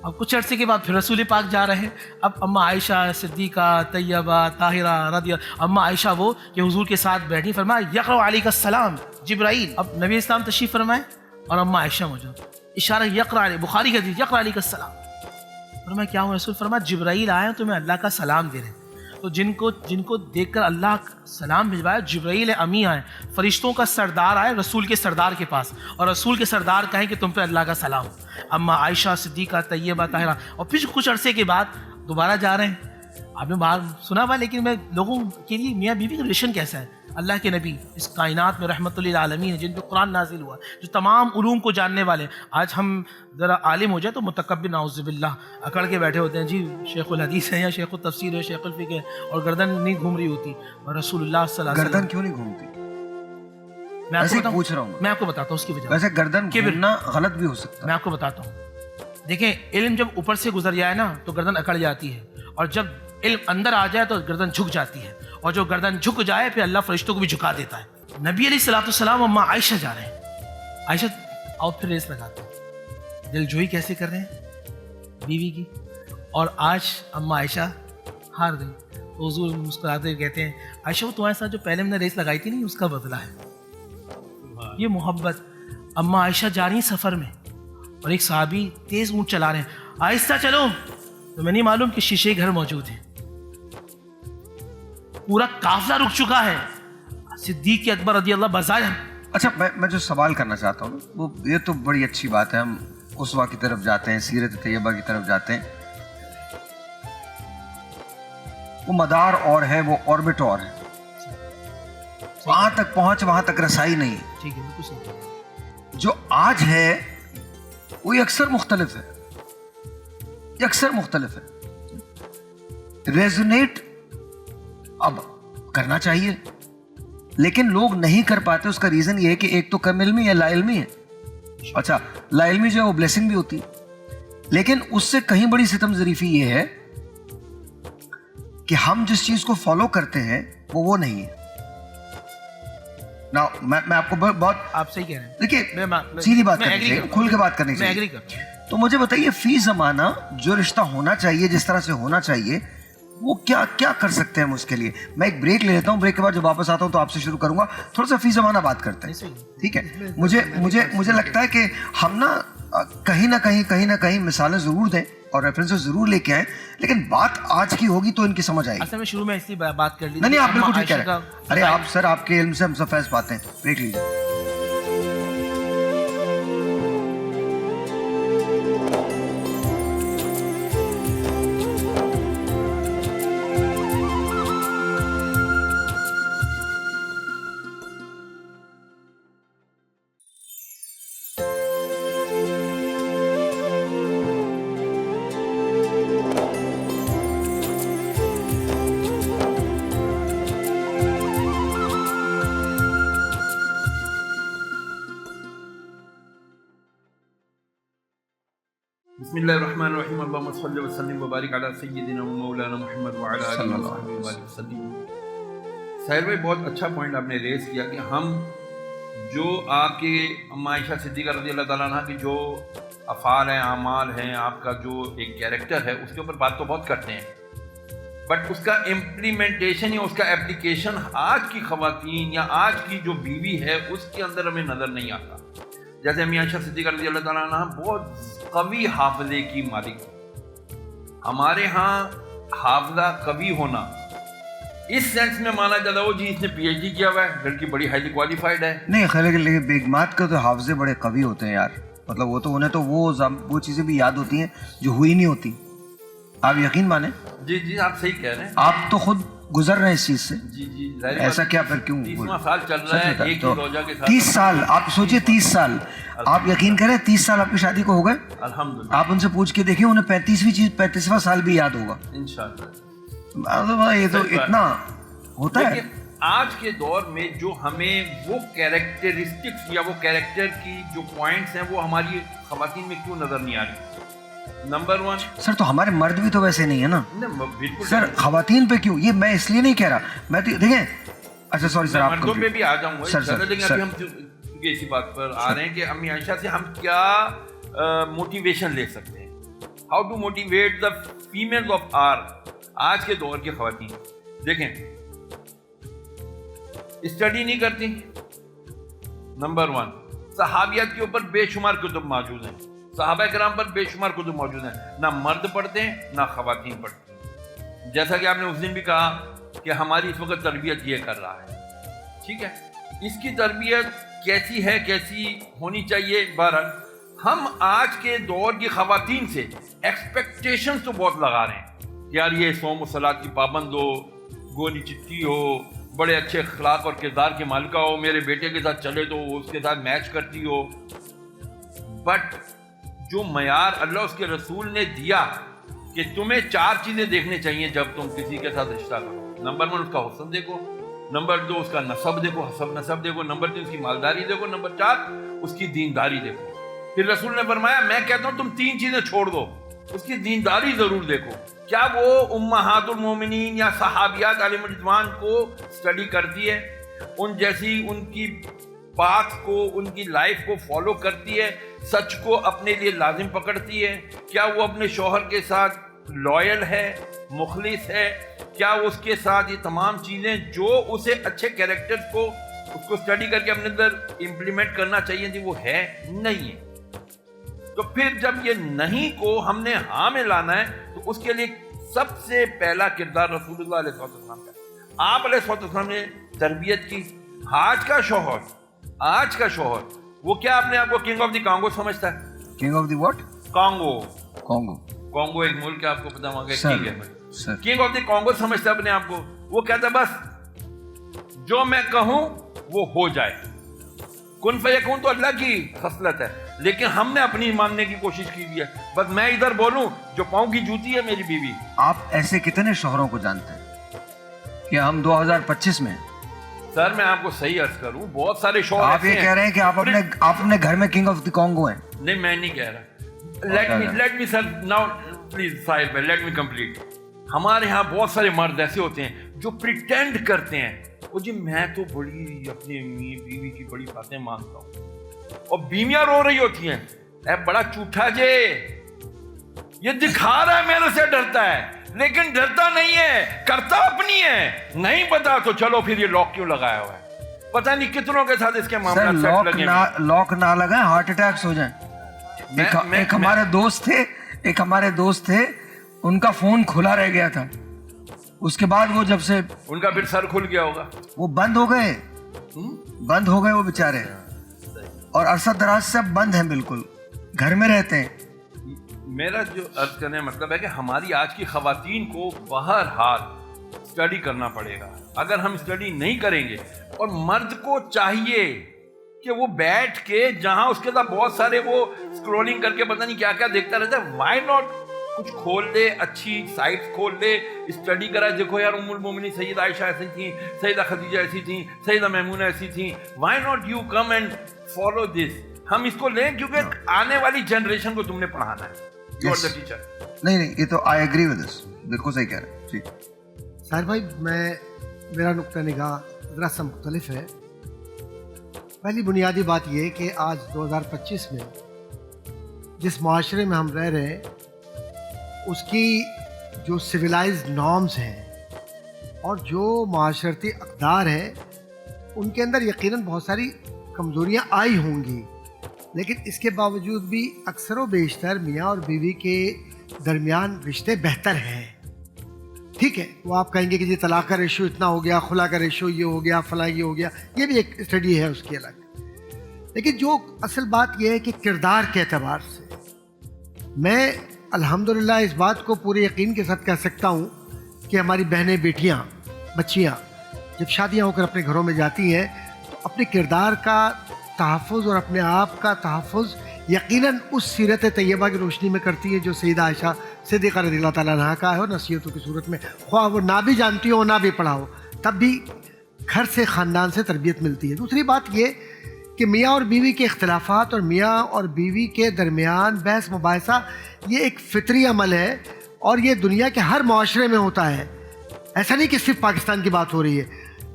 अब कुछ अर्से के बाद फिर रसूल पाक जा रहे हैं। अब अम्मा आयशा सिद्दीक़ा तैयबा ताहिरा रज़ी, अम्मा आयशा वो कि हुजूर के साथ बैठी, फरमाया यक़रा अलैका सलाम जिब्राइल। अब नबी इस्लाम तशरीफ़ फरमाए और अम्मा आयशा मौजूद, इशारा यक़रा, बुखारी का यक़रा अलैका सलाम। फरमाया क्या हुआ रसूल? फरमाया जिब्राइल आए तुम्हें अल्लाह का सलाम दे रहे हैं। तो जिनको देखकर अल्लाह सलाम भिजवाया, जिब्राइल अमी आए, फरिश्तों का सरदार आए रसूल के सरदार के पास, और रसूल के सरदार कहें कि तुम पे अल्लाह का सलाम। अम्मा आयशा सिद्दीक़ा तैयबा ताहिरा, और फिर कुछ अरसे के बाद दोबारा जा रहे हैं। आपने बाहर सुना हुआ, लेकिन मैं लोगों के लिए मियाँ बीवी का रिलेशन कैसा है। अल्लाह के नबी इस कायनात में रहमतुल लिल आलमीन है, जिन पर कुरान नाजिल हुआ, जो तमाम उलूम को जानने वाले। आज हम ज़रा आलिम हो जाए तो मुतकब्बिर नाउज़ुबिल्लाह अकड़ के बैठे होते हैं, जी शेखुल हदीस है या शेखुल तफसीर है, शेखुल फ़िक़्ह है, और गर्दन नहीं घूम रही होती। और रसूलुल्लाह सल्लल्लाहु अलैहि वसल्लम, गर्दन क्यों नहीं घूमती? मैं आपको पूछ रहा हूँ, मैं आपको बताता हूँ उसकी वजह। वैसे गर्दन घूमना गलत भी हो सकता है। मैं आपको बताता हूँ, देखें इल्म जब ऊपर से गुजर जाए ना तो गर्दन अकड़ जाती है, और जब इल्म अंदर आ जाए तो गर्दन झुक जाती है, और जो गर्दन झुक जाए फिर अल्लाह फरिश्तों को भी झुका देता है। नबी अलैहिस्सलाम अम्मा आयशा जा रहे हैं, आयशा आओ फिर रेस लगाते हैं, दिलजोई कैसे कर रहे हैं बीवी की। और आज अम्मा आयशा हार गई तो हुजूर मुस्कुराते हुए कहते हैं आयशा वो तुम्हारे साथ जो पहले हमने रेस लगाई थी नहीं, उसका बदला है ये मोहब्बत। अम्मा आयशा जा रही सफ़र में और एक सहाबी तेज़ ऊँट चला रहे हैं, आहिस्ता चलो, तो मैं नहीं मालूम कि शीशे घर मौजूद है, पूरा काफिला रुक चुका है। सिद्दीक अकबर रज़ी अल्लाह बज़ार। अच्छा, मैं जो सवाल करना चाहता हूँ वो ये तो बड़ी अच्छी बात है, हम उसवा की तरफ जाते हैं, सीरत तैयबा की तरफ जाते हैं, वो मदार और है, वो ऑर्बिट और है, वहां तक पहुंच, वहां तक रसाई नहीं। ठीक है, बिल्कुल सही। जो आज है वो ये अक्सर मुख्तलिफ है, ये अक्सर मुख्तलिफ है। रेजोनेट अब करना चाहिए, लेकिन लोग नहीं कर पाते। उसका रीजन ये है कि एक तो कम इल्मी है, लाइल्मी है। अच्छा, लाइल्मी जो है वो ब्लेसिंग भी होती है, लेकिन उससे कहीं बड़ी सितम ज़रीफी ये है कि हम जिस चीज को फॉलो करते हैं वो नहीं है ना। मैं आपको बहुत, आप सही कह रहे हैं। देखिए सीधी बात करनी चाहिए, खुल के बात करनी मैं चाहिए। एग्री करता हूं। तो मुझे बताइए, फी जमाना जो रिश्ता होना चाहिए, जिस तरह से होना चाहिए, वो क्या क्या कर सकते हैं हम उसके लिए? मैं एक ब्रेक ले लेता हूँ, ब्रेक के बाद जब वापस आता हूँ तो आपसे शुरू करूंगा। थोड़ा सा फी जमाना बात करते हैं, ठीक है? मुझे लगता है कि हम ना कहीं ना कहीं मिसालें जरूर दें और रेफरेंसेस जरूर लेके आए, लेकिन बात आज की होगी तो इनकी समझ आएगी। असल में शुरू में ऐसी बात कर ली। नहीं, आप बिल्कुल ठीक कह रहे हैं। अरे आप सर, आपके इल्म से हम सब फैस पाते हैं। ब्रेक लीजिए। बिस्मिल्लाहिर्रहमानिर्रहीम। अल्लाहुम्मा सल्लि व सल्लिम व बारिक अला सय्यिदिना व मौलाना मुहम्मद व अला आलिहि व सहबिहि वसल्लम। साहिर भाई, बहुत अच्छा पॉइंट आपने रेस किया कि हम जो आपके अम्मा आयशा सिद्दीक़ा रज़ी अल्लाह ताला अन्हा की जो अफ़ाल हैं, आमाल हैं, आपका जो एक कैरेक्टर है, उसके ऊपर बात तो बहुत करते हैं, बट उसका इम्प्लीमेंटेशन या उसका एप्लीकेशन आज की ख़वातीन या आज की जो बीवी है उसके अंदर हमें नज़र नहीं आता। जैसे अम्मी आयशा सिद्दीक़ा रज़ी अल्लाह ताला अन्हा बहुत कवी हाफ़िज़े की मालिक थी। हमारे यहाँ हाफ़िज़ा कवी होना इस सेंस में माना जाता है, वो जी इसने PhD किया हुआ है, लड़की बड़ी हाईली क्वालिफाइड है। नहीं खैर, लेकिन बेगमात के तो हाफ़िज़े बड़े कवी होते हैं यार। मतलब वो तो उन्हें तो वो चीज़ें भी याद होती हैं जो हुई नहीं होती। आप यकीन माने। जी आप सही कह रहे हैं। आप तो खुद गुजर रहे हैं इस चीज से। जी ऐसा क्या, फिर क्यों? 30वां साल चल रहा है, एक ही रोजा के साथ 30 साल। आप सोचिए 30 साल, आप यकीन करें 30 साल आपकी शादी को हो गए। अल्हम्दुलिल्लाह। आप उनसे पूछ के देखिए, उन्हें 35वां साल भी याद होगा इंशाअल्लाह। ये तो इतना होता है। आज के दौर में जो हमें वो कैरेक्टरिस्टिक्स या वो कैरेक्टर की जो पॉइंट्स हैं वो हमारी ख़वातीन में क्यों नजर नहीं आ रही? नंबर 1 सर, तो हमारे मर्द भी तो वैसे नहीं है ना। बिल्कुल सर, ख़वातीन पे क्यों? ये मैं इसलिए नहीं कह रहा, मैं तो देखें। अच्छा सॉरी सर, आप मर्दों पे भी आ जाऊंगा सर, लेकिन अभी हम क्योंकि इसी बात पर आ रहे हैं कि अम्मी आयशा से हम क्या मोटिवेशन ले सकते हैं, how to motivate the females of आज के दौर की ख़वातीन। देखें, स्टडी नहीं करती। नंबर 1, सहाबियात के ऊपर बेशुमार कुतुब मौजूद हैं, सहाबा किराम पर बेशुमार कुतुब मौजूद हैं, ना मर्द पढ़ते हैं ना ख़वातीन पढ़ती हैं। जैसा कि आपने उस दिन भी कहा कि हमारी इस वक्त तरबियत ये कर रहा है, ठीक है, इसकी तरबियत कैसी है, कैसी होनी चाहिए। बहरहाल हम आज के दौर की ख़वातीन से एक्सपेक्टेशंस तो बहुत लगा रहे हैं, यार ये सौम और सलात की पाबंद हो, गोरी चिट्ठी हो, बड़े अच्छे अखलाक और किरदार की मालिका हो, मेरे बेटे के साथ चले तो उसके साथ मैच करती हो। बट जो मयार अल्लाह उसके रसूल ने दिया कि तुम्हें 4 चीज़ें देखने चाहिए जब तुम किसी के साथ रिश्ता करो। नंबर 1 उसका हुस्न देखो, नंबर 2 उसका नसब देखो, हसब नसब देखो, नंबर 3 उसकी मालदारी देखो, नंबर 4 उसकी दीनदारी देखो। फिर रसूल ने फरमाया, मैं कहता हूँ तुम 3 चीज़ें छोड़ दो, उसकी दीनदारी ज़रूर देखो। क्या वो उम्महातुल मोमिनीन या सहाबियात अलैहिम रिज़वान को स्टडी करती है, उन जैसी उनकी पाथ को, उनकी लाइफ को फॉलो करती है, सच को अपने लिए लाजिम पकड़ती है? क्या वो अपने शौहर के साथ लॉयल है, मुखलिस है? क्या वो उसके साथ ये तमाम चीज़ें जो उसे अच्छे कैरेक्टर को उसको स्टडी करके अपने अंदर इम्प्लीमेंट करना चाहिए थी, वो है नहीं है? तो फिर जब ये नहीं को हमने हाँ में लाना है तो उसके लिए सबसे पहला किरदार रसूलुल्लाह अलैहि वसल्लम का। आप अलैहि वसल्लम ने तरबियत की। आज का शौहर वो क्या अपने आप को किंग ऑफ द कांगो समझता है? King of the what? Congo एक मुल्क है, आपको पता होगा, किंग है, किंग ऑफ द कांगो समझता है अपने आप को। वो कहता है बस जो मैं कहूं वो हो जाए, कुन फयकून तो अल्लाह की खसलत है, लेकिन हमने अपनी मानने की कोशिश की है। बस मैं इधर बोलूं, जो पाँव की जूती है मेरी बीवी। आप ऐसे कितने शौहरों को जानते हैं कि हम 2025 में हैं? सर मैं आपको सही अर्ज करूं, बहुत सारे शौहर आप ये ऐसे कह रहे हैं कि आप अपने घर में किंग ऑफ द कॉन्गो हैं? नहीं, मैं नहीं कह रहा। Let me sir now please Sahil भाई, लेट मी कंप्लीट। हमारे यहाँ बहुत सारे मर्द ऐसे होते हैं जो प्रिटेंड करते हैं, वो जी मैं तो बड़ी अपनी बीवी की बड़ी बातें मानता हूँ, और बीवियां रो रही होती हैं, ऐ बड़ा झूठा जे, ये दिखा रहा है मेरे से डरता है, लेकिन डरता नहीं है, करता अपनी है। नहीं पता तो चलो फिर ये लॉक क्यों लगाया हुआ है, पता नहीं कितनों के साथ इसके मामला सेट लगे। लॉक ना लगाए, हार्ट अटैक्स हो जाए। एक हमारे दोस्त थे, उनका फोन खुला रह गया था, उसके बाद वो जब से उनका फिर सर खुल गया होगा, वो बंद हो गए वो बेचारे, और अरसा दराज से अब बंद हैं, बिल्कुल घर में रहते हैं। मेरा जो अर्ज करने का मतलब है कि हमारी आज की खवातीन को बहरहाल स्टडी करना पड़ेगा। अगर हम स्टडी नहीं करेंगे, और मर्द को चाहिए कि वो बैठ के, जहां उसके साथ बहुत सारे वो स्क्रॉलिंग करके पता नहीं क्या क्या देखता रहता है, व्हाई नॉट कुछ खोल ले, अच्छी साइट्स खोल ले, स्टडी करा। देखो यार, उम्मुल मोमिनीन सैयदा आयशा ऐसी थी, सैयदा खदीजा ऐसी थी, सैयदा मैमूना ऐसी थी, why not you come and follow this. हम इसको लें क्योंकि आने वाली जनरेशन को तुमने पढ़ाना है। You are the teacher. नहीं, ये तो आई एग्री विद दिस, बिल्कुल सही कह रहे हैं जी। साहिर भाई, मेरा नुक्ता निगाह ज़रा सा मुख्तलिफ है। पहली बुनियादी बात यह कि आज 2025 में जिस माशरे में हम रह रहे हैं, उसकी जो सिविलाइज्ड नॉर्म्स हैं और जो माशरती अक़दार हैं, उनके अंदर यकीनन बहुत सारी कमज़ोरियाँ आई होंगी, लेकिन इसके बावजूद भी अक्सर व बेशतर मियाँ और बीवी के दरमियान रिश्ते बेहतर हैं। ठीक है, वो आप कहेंगे कि जी तलाक का रेशो इतना हो गया, खुला का रेशो ये हो गया, फला ये हो गया, ये भी एक स्टडी है उसकी अलग। लेकिन जो असल बात यह है कि किरदार के एतबार से मैं अल्हम्दुलिल्लाह इस बात को पूरे यकीन के साथ कह सकता हूँ कि हमारी बहनें, बेटियाँ, बच्चियाँ जब शादियाँ होकर अपने घरों में जाती हैं तो अपने किरदार का तहफ़्फ़ुज़ और अपने आप का तहफ़्फ़ुज़ यकीनन उस सीरत तैयबा की रोशनी में करती है जो सैयदा आयशा सिद्दीक़ा रज़ियल्लाहु तआला अन्हा का है, और नसीहतों की सूरत में, ख्वाह वो ना भी जानती हो ना भी पढ़ा हो, तब भी घर से, ख़ानदान से तरबियत मिलती है। दूसरी बात ये कि मियाँ और बीवी के इख्तिलाफ़ात और मियाँ और बीवी के दरमियान बहस मुबाहिसा, ये एक फितरी अमल है और ये दुनिया के हर माशरे में होता है। ऐसा नहीं कि सिर्फ पाकिस्तान की बात हो रही है।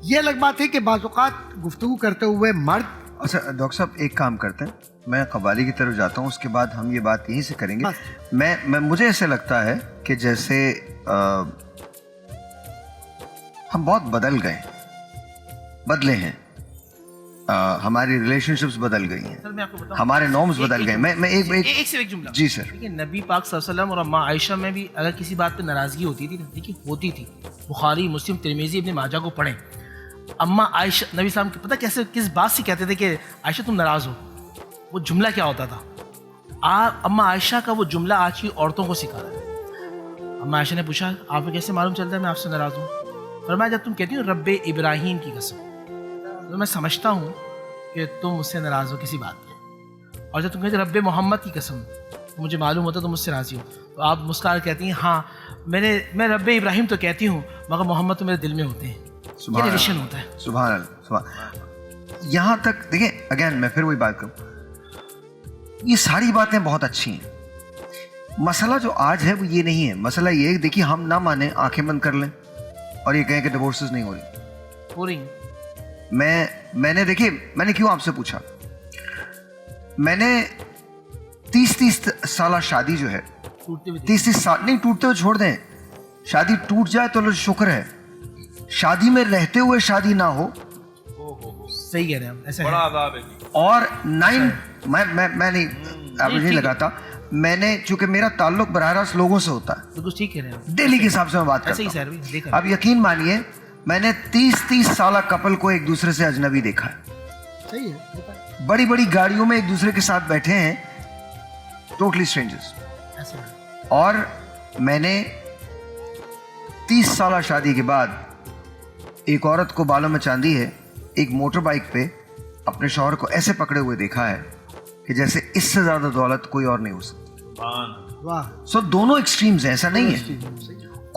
ये अलग बात है कि बाज़ औक़ात गुफ्तगू करते हुए मर्द। अच्छा डॉक्टर साहब, एक काम करते हैं, मैं कव्वाली की तरफ जाता हूँ, उसके बाद हम ये बात यहीं से करेंगे। मैं मुझे ऐसे लगता है कि जैसे हम बहुत बदले हैं, हमारी रिलेशनशिप्स बदल गई हैं, सर मैं आपको बताऊं, हमारे नॉर्म्स बदल गए। मैं एक से एक जुमला। जी सर। देखिए, नबी पाक सल्लल्लाहु अलैहि वसल्लम और अम्मा आयशा में भी अगर किसी बात पे नाराज़गी होती थी ना, देखिए होती थी, बुखारी, मुस्लिम, तिरमिज़ी, इब्न माजा को पढ़ें। अम्मा आयशा नबी साहब की पता कैसे, किस बात से कहते थे कि आयशा तुम नाराज़ हो, वो जुमला क्या होता था। अम्मा आयशा का वो जुमला आज की औरतों को सिखा रहा है। अम्मा आयशा ने पूछा, आपको कैसे मालूम चलता है मैं आपसे नाराज़ हूँ? फरमाया, जब तुम कहती हो रब्बे इब्राहिम की कसम, तो मैं समझता हूँ कि तुम मुझसे नाराज़ हो किसी बात पे, और जब तुम कहते रब्बे मोहम्मद की कसम, तो मुझे मालूम होता तुम मुझसे राज़ी हो। तो आप मुस्कुरा कहती हैं, हाँ मैं रब्बे इब्राहिम तो कहती हूँ, मगर मोहम्मद तो मेरे दिल में होते हैं। ये रिलेशन होता है। सुभान अल्लाह। यहाँ तक देखिए, अगेन मैं फिर वही बात करूँ, ये सारी बातें बहुत अच्छी हैं। मसला जो आज है वो ये नहीं है। मसला ये है, देखिए हम ना माने, आंखें बंद कर लें और ये कहें कि डिवोर्सेस नहीं हो रही। मैंने क्यों आपसे पूछा, मैंने 30 साल शादी जो है, 30 साल नहीं, टूटते हुए छोड़ दें, शादी टूट जाए तो शुक्र है, शादी में रहते हुए शादी ना हो, सही कह रहे हैं, ऐसा बड़ा है। आदाब है। और 9 मैं नहीं एवरेज नहीं लगाता, मैंने चूंकि मेरा ताल्लुक बराह रास्त लोगों से होता है, बिल्कुल ठीक कह रहे हैं, डेली के हिसाब से मैं बात ऐसे ही करता सर हूँ। भी देखा। अब यकीन मानिए, मैंने 30 साल कपल को एक दूसरे से अजनबी देखा है। सही है, बड़ी बड़ी गाड़ियों में एक दूसरे के साथ बैठे हैं, टोटली स्ट्रेंजर्स। ऐसा है। और मैंने 30 साल शादी के बाद एक औरत को बालों में चांदी है, एक मोटर बाइक पे अपने शौहर को ऐसे पकड़े हुए देखा है कि जैसे इससे ज्यादा दौलत कोई और नहीं हो सकती। वाह। सो दोनों एक्सट्रीम्स हैं, ऐसा नहीं है।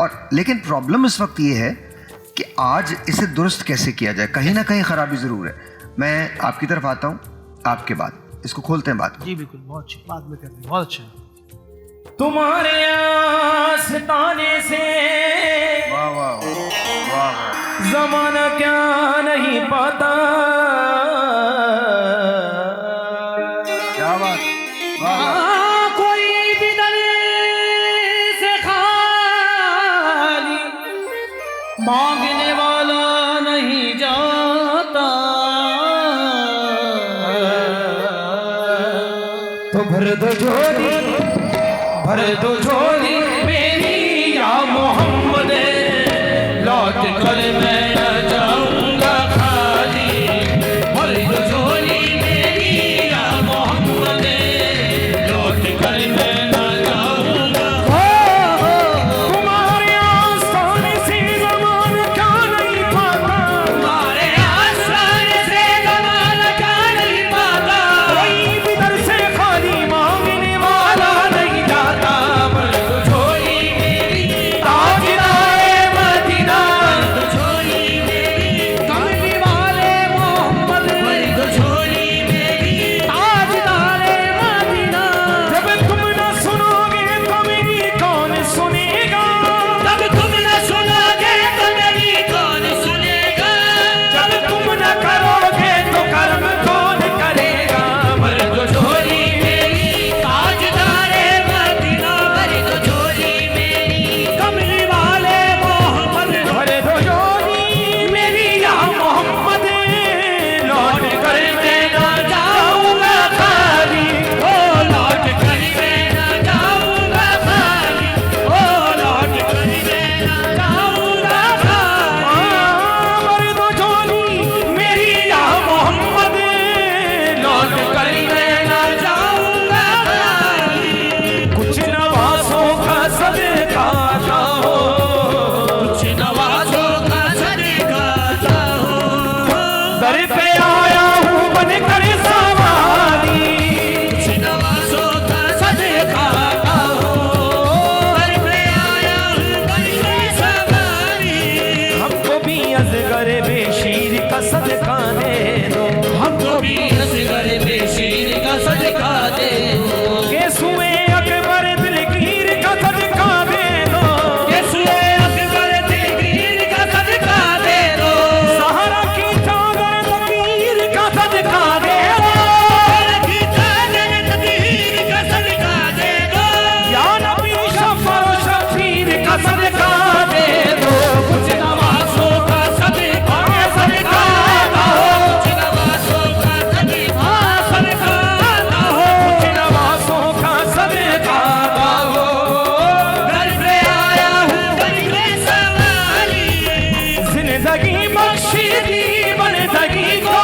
और लेकिन प्रॉब्लम इस वक्त ये है कि आज इसे दुरुस्त कैसे किया जाए, कहीं ना कहीं खराबी जरूर है। मैं आपकी तरफ आता हूँ, आपके बाद इसको खोलते हैं बात। जी बिल्कुल, बहुत अच्छा, बाद में कर देंगे। बहुत अच्छा। तुम्हारे आस्ताने से वाह वाह वाह वाह। जमाना क्या नहीं पाता, क्या बात, वाह वाह। कोई भी दल से खाली मांगने वाला नहीं जाता, तो भर दो झोली, भर दो झोली मेरी या मोहम्मद, लौट कर मैं न जाऊंगा खाली। भर दो झोली मेरी या मोहम्मद, लौट कर मैं न जाऊंगा। तुम्हारे आस्थाने से ज़माना क्या नहीं पाता, तुम्हारे आस्थाने से ज़माना क्या नहीं पाता, कोई भी दर से खाली मांगने वाला नहीं जाता। भर दो झोली मेरी ताजदारे मदीना, भर दो झोली मेरी कमली वाले मोहम्मद, भर दो झोली मेरी ताजदारे मदीना। जब तुम न सुनोगे तो मेरी कौन सुनेगा, जब तुम न सुनोगे तो मेरी कौन सुनेगा, जब तुम न करोगे तो कर्म कौन करेगा। भर दो झोली मेरी ताजदारे मदीना, भर दो झोली मेरी कमली वाले मोहम्मद, भर दो झोली मेरी या मोहम्मद, लौट कर मैं न जाऊंगा खाली। ओ लौट कर मैं न जाऊंगा खाली, ओ लौट कर मैं न जाऊंगा खाली। भर दो झोली मेरी या मोहम्मद, लौट कर मैं न जाऊंगा खाली। कुछ नवाज़ों का सदका हो, कुछ नवाज़ों का सदका हो, दर पे आया हूँ बन कर सवारी। कुछ नवाज़ों का सदका हो, दर पे आया हूँ बन कर सवारी। हमको भी असगर बेशीर का सदका दे दो, हमको भी असगर बेशीर का सदका दे दो। केसुए अकबर दिलगीर का सदका दे दो, केसुए अकबर दिलगीर का सदका दे दो। सहारा की चादर तकदीर का सदका दे दो, सहारा की चादर तकदीर का सदका दे दो। या नबी शफ़र व शफ़ीर का सदका दे दो। कुछ नवाज़ों का सदका सदका दो, कुछ नवाज़ों का सदका सदका दो, कुछ नवाज़ों का सदका दो। घर पे आया हूँ बन के सवारी, जिंदगी बख्शी दी बंदगी को,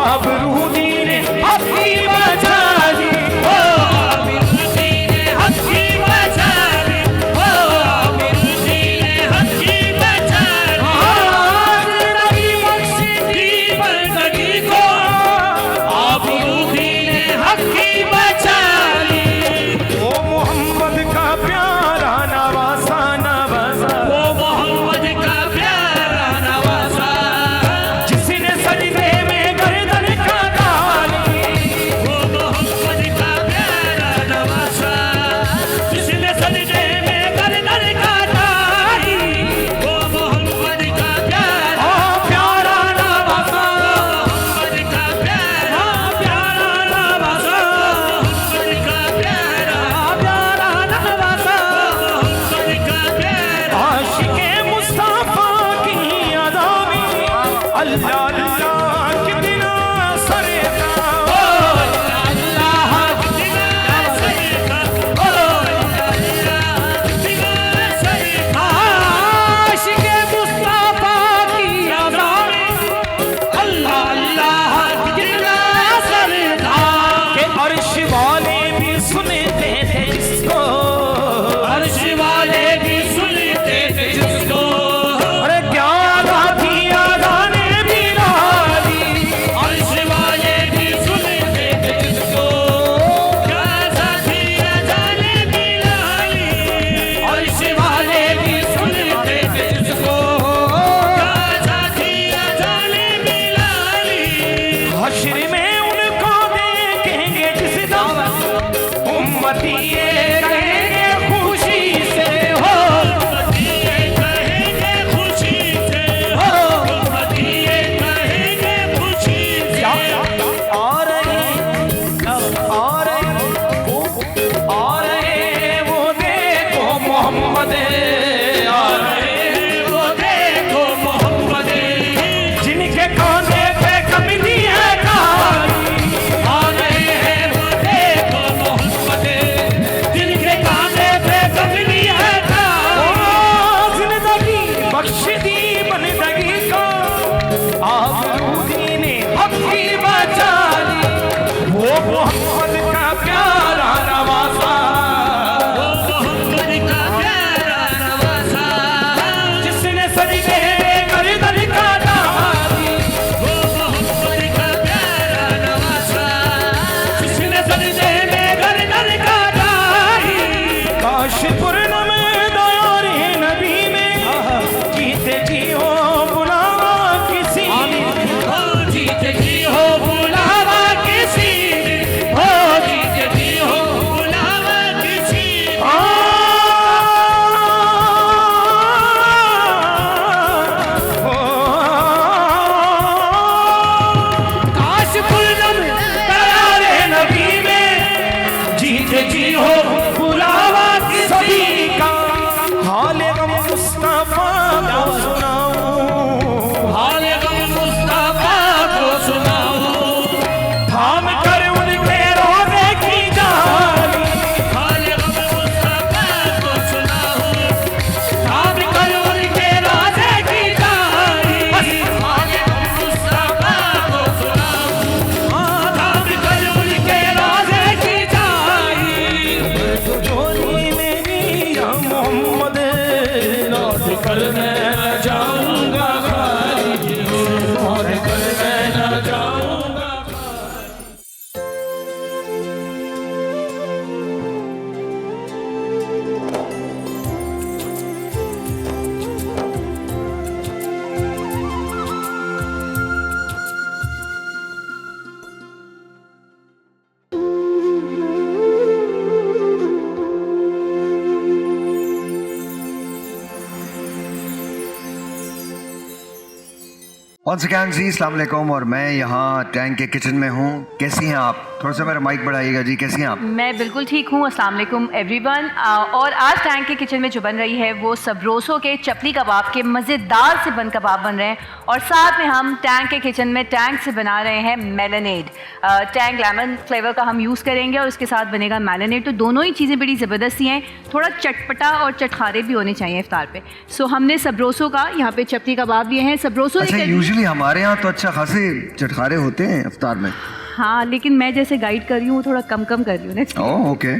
आबरू दीन हक़ की बचा दी, ओ आबरू दीन हक़ की बचा दी, ओ आबरू दीन हक़ की बचा दी। जिंदगी बख्शी दी बंदगी को, आबरू दीन हक़ की बचा ली। ओ मोहम्मद का प्यारा नवासा नवासा, ओ मोहम्मद का प्यारा नवासा, जिसने सजदे में गर्दन का डाली। ओ मोहम्मद का प्यारा नवासा, जिसने सजदे में गर्दन का डाली। ओ मोहम्मद का प्यारा नवासा, मोहम्मद का प्यारा नवासा, मोहम्मद का प्यारा नवासा, मोहम्मद का प्यारा। आशिक़े मुस्तफ़ा की अदा में अल्लाह अल्लाह कितना सरका, ओ अल्लाह अल्लाह कितना सरका, ओ अल्लाह अल्लाह कितना सरका। आशिक़े मुस्तफ़ा की अदा में अल्लाह अल्लाह कितना सरका। के अर्श वाले भी सुनते थे जिसको, अर्श वाले भी सुनते थे जिसको। अरे क्या आदा थी आदा ने भी ना काश पूर्णम दयार नबी में जीते जी हो बुलावा किसी जीते जी हो बुलावा किसी हो जीते जी हो बुलावा किसी काश पूर्णम दयार नबी में जीते जी हो बुलावा किसी का हाल गम मुस्तफा को सुनाऊं हाल गम मुस्तफा को सुनाऊं थाम कर उनके रोज़े की जाली हाल गम मुस्तफा को सुनाऊं थाम कर उनके रोज़े की जाली हाल गम मुस्तफा को सुनाऊं थाम कर उनके रोज़े की जाली जोड़ी मेरी या मोहम्मद लौट कर मैं न जाऊंगा खाली लौट कर मैं न जाऊंगा Once again जी अस्सलाम वालेकुम, और मैं यहाँ टैंक के किचन में हूँ। कैसी हैं आप? थोड़ा सा मेरा माइक बढ़ाइएगा जी। कैसी हैं आप? मैं बिल्कुल ठीक हूँ। अस्सलाम वालेकुम एवरीवन। और आज टैंक के किचन में जो बन रही है वो सबरोसो के चपली कबाब के मज़ेदार से बन कबाब बन रहे हैं, और साथ में हम टैंक के किचन में टैंक से बना रहे हैं मेलेनेड। टैंक लेमन फ्लेवर का हम यूज़ करेंगे और उसके साथ बनेगा मेलेनेड। तो दोनों ही चीज़ें बड़ी ज़बरदस्ती हैं, थोड़ा चटपटा और चटखारे भी होने चाहिए इफ्तार पे। सो हमने सबरोसो का यहाँ पे चपली कबाब लिए हैं। सबरोसो अच्छा, यूजुअली हमारे यहाँ तो अच्छा खासे चटखारे होते हैं इफ्तार में। हाँ, लेकिन मैं जैसे गाइड कर रही हूँ थोड़ा कम कर रही हूँ ना। Oh okay.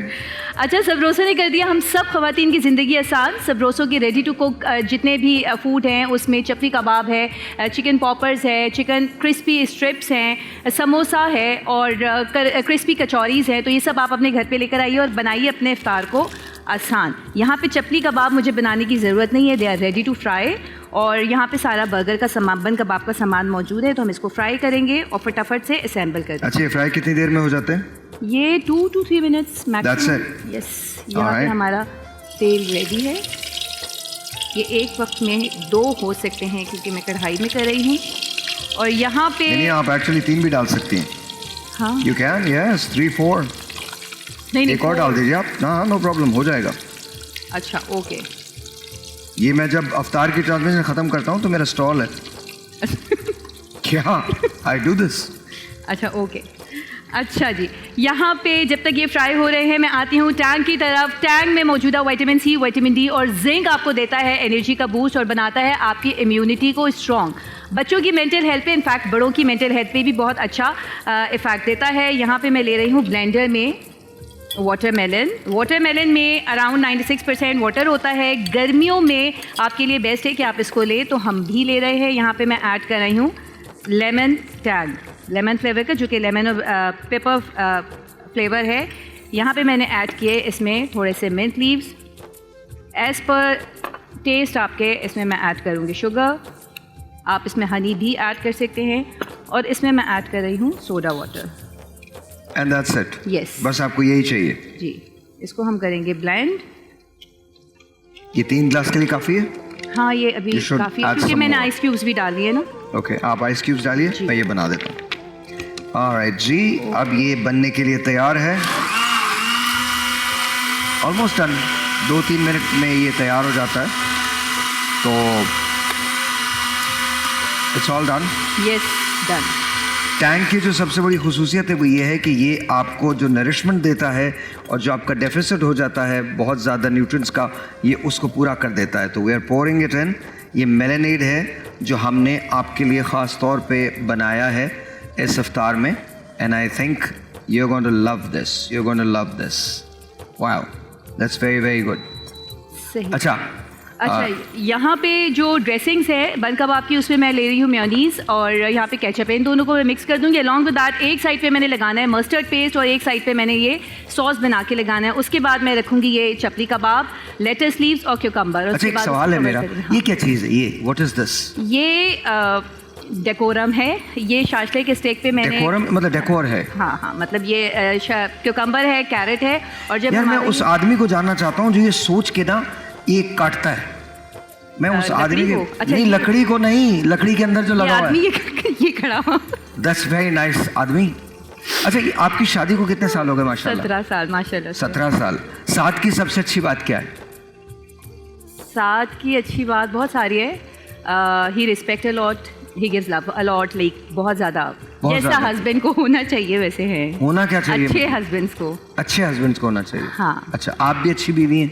अच्छा, सबरोसो ने कर दिया हम सब ख़वातीन की ज़िंदगी आसान। सबरोसो की रेडी टू कुक जितने भी फूड हैं उसमें चपली कबाब है, चिकन पॉपर्स है, चिकन क्रिस्पी स्ट्रिप्स हैं, समोसा है और क्रिस्पी कचौरीज़ हैं। तो ये सब आप अपने घर पे लेकर आइए और बनाइए अपने इफ्तार को आसान। यहाँ पे चपली कबाब मुझे बनाने की ज़रूरत नहीं है, they are ready to fry. और यहाँ पे सारा बर्गर का सामान, बन कबाब का सामान मौजूद है, तो हम इसको फ्राई करेंगे और फटाफट से असेंबल कर देंगे। अच्छा, ये फ्राई कितनी देर में हो जाते हैं? ये 2 to 3 minutes maximum. That's it? Yes, यहाँ पे Alright. हमारा तेल रेडी है। ये एक वक्त में 2 हो सकते हैं क्योंकि मैं कढ़ाई में कर रही हूँ। और यहाँ पे नहीं, आप एक्चुअली 3 भी डाल सकती हैं। हाँ, यू कैन, यस, 3 4 नहीं एक और डाल दीजिए आप। हाँ, नो प्रॉब्लम, हो जाएगा। अच्छा, ओके। ये मैं जब अफ्तार की ट्रांसमिशन ख़त्म करता हूँ तो मेरा स्टॉल है। क्या? I do this. अच्छा, ओके। अच्छा जी, यहाँ पे जब तक ये फ्राई हो रहे हैं मैं आती हूँ टैंक की तरफ। टैंक में मौजूदा विटामिन सी, विटामिन डी और जिंक आपको देता है एनर्जी का बूस्ट और बनाता है आपकी इम्यूनिटी को स्ट्रॉन्ग। बच्चों की मेंटल हेल्थ पे, इनफैक्ट बड़ों की मेंटल हेल्थ पे भी बहुत अच्छा इफ़ेक्ट देता है। यहाँ पे मैं ले रही हूँ ब्लेंडर में वाटरमेलन में अराउंड 96% वाटर होता है। गर्मियों में आपके लिए बेस्ट है कि आप इसको लें, तो हम भी ले रहे हैं। यहाँ पे मैं ऐड कर रही हूँ लेमन टैग, लेमन फ्लेवर का, जो कि लेमन और पेपर फ्लेवर है। यहाँ पे मैंने ऐड किए इसमें थोड़े से mint leaves. As per taste आपके इसमें मैं ऐड करूँगी शुगर। आप इसमें हनी भी ऐड कर सकते हैं। और इसमें मैं ऐड कर रही हूँ soda water. And that's it. Yes, बस आपको यही चाहिए जी। इसको हम करेंगे ब्लेंड। ये 3 ग्लास के लिए काफ़ी है? हाँ, ये अभी You should काफ़ी, add क्योंकि some मैंने more. आइस क्यूब्स भी डाल दिए ना। ओके, आप आइस क्यूब्स डालिए, जी। मैं ये बना देता हूँ। ऑलराइट जी, अब ये बनने के लिए तैयार है। Almost done. 2-3 मिनट में ये तैयार हो जाता है, तो it's all done. Yes, done. Tank की जो सबसे बड़ी खुसूसियत है वो ये है कि ये आपको जो नरिशमेंट देता है और जो आपका डेफिसिट हो जाता है बहुत ज़्यादा न्यूट्रिएंट्स का, ये उसको पूरा कर देता है। तो we are pouring it in. ये मेलेनेड है जो हमने आपके लिए ख़ास तौर पे बनाया है इस इफ्तार में, and I think you are going to love this, wow, that's very very good. सही। अच्छा, अच्छा, यहाँ पे जो ड्रेसिंग्स है बन कबाब की, उसमें मैं ले रही हूँ मेयोनीज़ और यहाँ पे केचप है। इन दोनों को मैं मिक्स कर दूँगी। अलॉन्ग विद दैट एक साइड पे मैंने लगाना है मस्टर्ड पेस्ट और एक साइड पे मैंने ये सॉस बना के लगाना है। उसके बाद मैं रखूँगी ये चपली कबाब, लेटस लीव्स और क्यूकम्बर। अच्छा, एक सवाल है मेरा, ये क्या चीज़ है? ये व्हाट इज दिस? ये डेकोरम है। ये शाशले के स्टेक पे मैंने डेकोरम मतलब डेकोर है? हाँ, मतलब ये क्यूकम्बर है, कैरेट है। और जब यार मैं उस आदमी को जानना चाहता हूँ जो ये सोच के ना ये काटता है। मैं उस आदमी के अच्छा, नहीं, लकड़ी को नहीं, लकड़ी के अंदर जो लगा हुआ आदमी है ये खड़ा हुआ। दैट्स वेरी नाइस आदमी। अच्छा, ये आपकी शादी को कितने साल हो गए? माशाल्लाह 17 साल माशाल्लाह। 17 साल। साथ की सबसे अच्छी बात क्या है? साथ की अच्छी बात बहुत सारी है। He respect a lot, he gives love a lot, like बहुत ज़्यादा। बहुत जैसा ज़्यादा। हस्बैंड को होना चाहिए वैसे है। होना क्या चाहिए? अच्छे हस्बैंड्स को। अच्छे हस्बैंड को होना चाहिए। हाँ। अच्छा, आप भी अच्छी बीवी हैं,